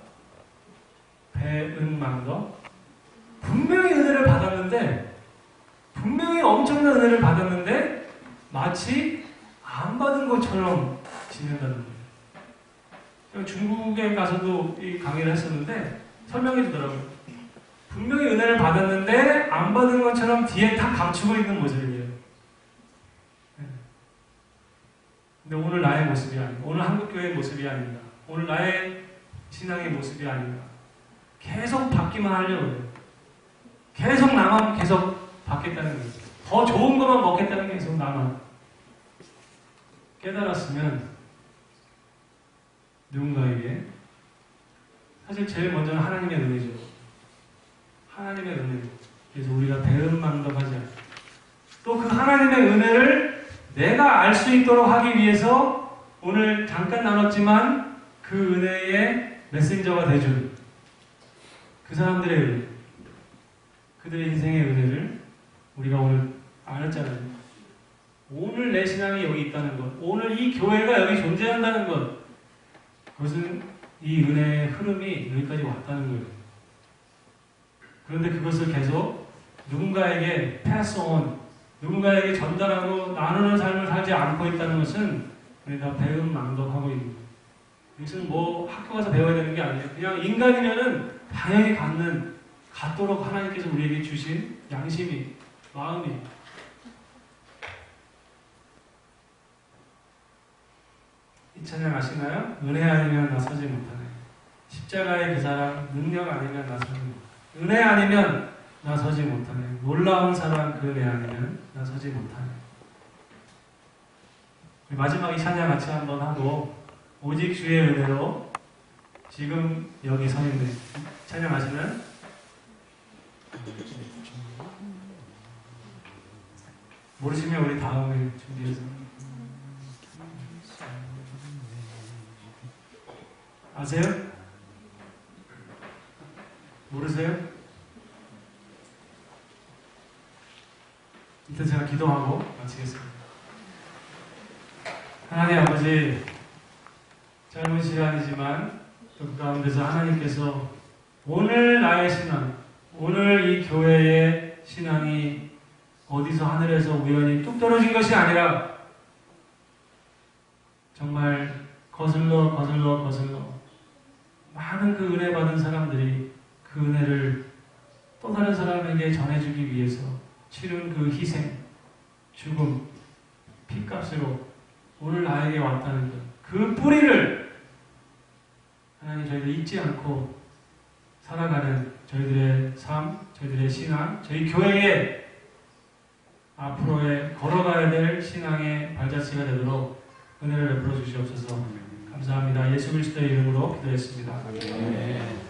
배은망덕. 분명히 은혜를 받았는데, 분명히 엄청난 은혜를 받았는데 마치 안 받은 것처럼 지낸다는 거예요. 중국에 가서도 이 강의를 했었는데 설명해 주더라고요. 분명히 은혜를 받았는데 안 받은 것처럼 뒤에 다 감추고 있는 모습이에요. 근데 오늘 나의 모습이 아닙니다. 오늘 한국교회의 모습이 아닙니다. 오늘 나의 신앙의 모습이 아닙니다. 계속 받기만 하려고 해요. 계속 나만 계속 받겠다는 거예요. 더 좋은 것만 먹겠다는 게 계속 나만. 깨달았으면 누군가에게 사실 제일 먼저는 하나님의 은혜죠. 하나님의 은혜. 그래서 우리가 배은망덕하지 않고 또 그 하나님의 은혜를 내가 알 수 있도록 하기 위해서 오늘 잠깐 나눴지만 그 은혜의 메신저가 되준 그 사람들의 은혜, 그들의 인생의 은혜를 우리가 오늘 알았잖아요. 오늘 내 신앙이 여기 있다는 것, 오늘 이 교회가 여기 존재한다는 것, 그것은 이 은혜의 흐름이 여기까지 왔다는 거예요. 그런데 그것을 계속 누군가에게 패스 온, 누군가에게 전달하고 나누는 삶을 살지 않고 있다는 것은 우리가 배은망덕하고 있는 거예요. 이것은 뭐 학교 가서 배워야 되는 게 아니에요. 그냥 인간이면은 당연히 갖도록 하나님께서 우리에게 주신 양심이, 마음이. 이 찬양 아시나요? 은혜 아니면 나서지 못하네. 십자가의 그 사랑, 능력 아니면 나서지 못하네. 은혜 아니면 나서지 못하네. 놀라운 사랑 그 은혜 아니면 나서지 못하네. 마지막 이 찬양 같이 한번 하고 오직 주의 은혜로 지금 여기 서 있네. 찬양 아시나요? 모르시면 우리 다음에 준비해서. 아세요? 모르세요? 일단 제가 기도하고 마치겠습니다. 하나님 아버지, 짧은 시간이지만 그 가운데서 하나님께서 오늘 나의 신앙, 오늘 이 교회의 신앙이 어디서 하늘에서 우연히 뚝 떨어진 것이 아니라 정말 거슬러 많은 그 은혜 받은 사람들이 그 은혜를 또 다른 사람에게 전해주기 위해서 치른 그 희생, 죽음, 피값으로 오늘 나에게 왔다는 것, 그 뿌리를 하나님 저희들 잊지 않고 살아가는 저희들의 삶, 저희들의 신앙, 저희 교회에 앞으로의 걸어가야 될 신앙의 발자취가 되도록 은혜를 베풀어 주시옵소서. 감사합니다. 예수 그리스도의 이름으로 기도했습니다. 아멘.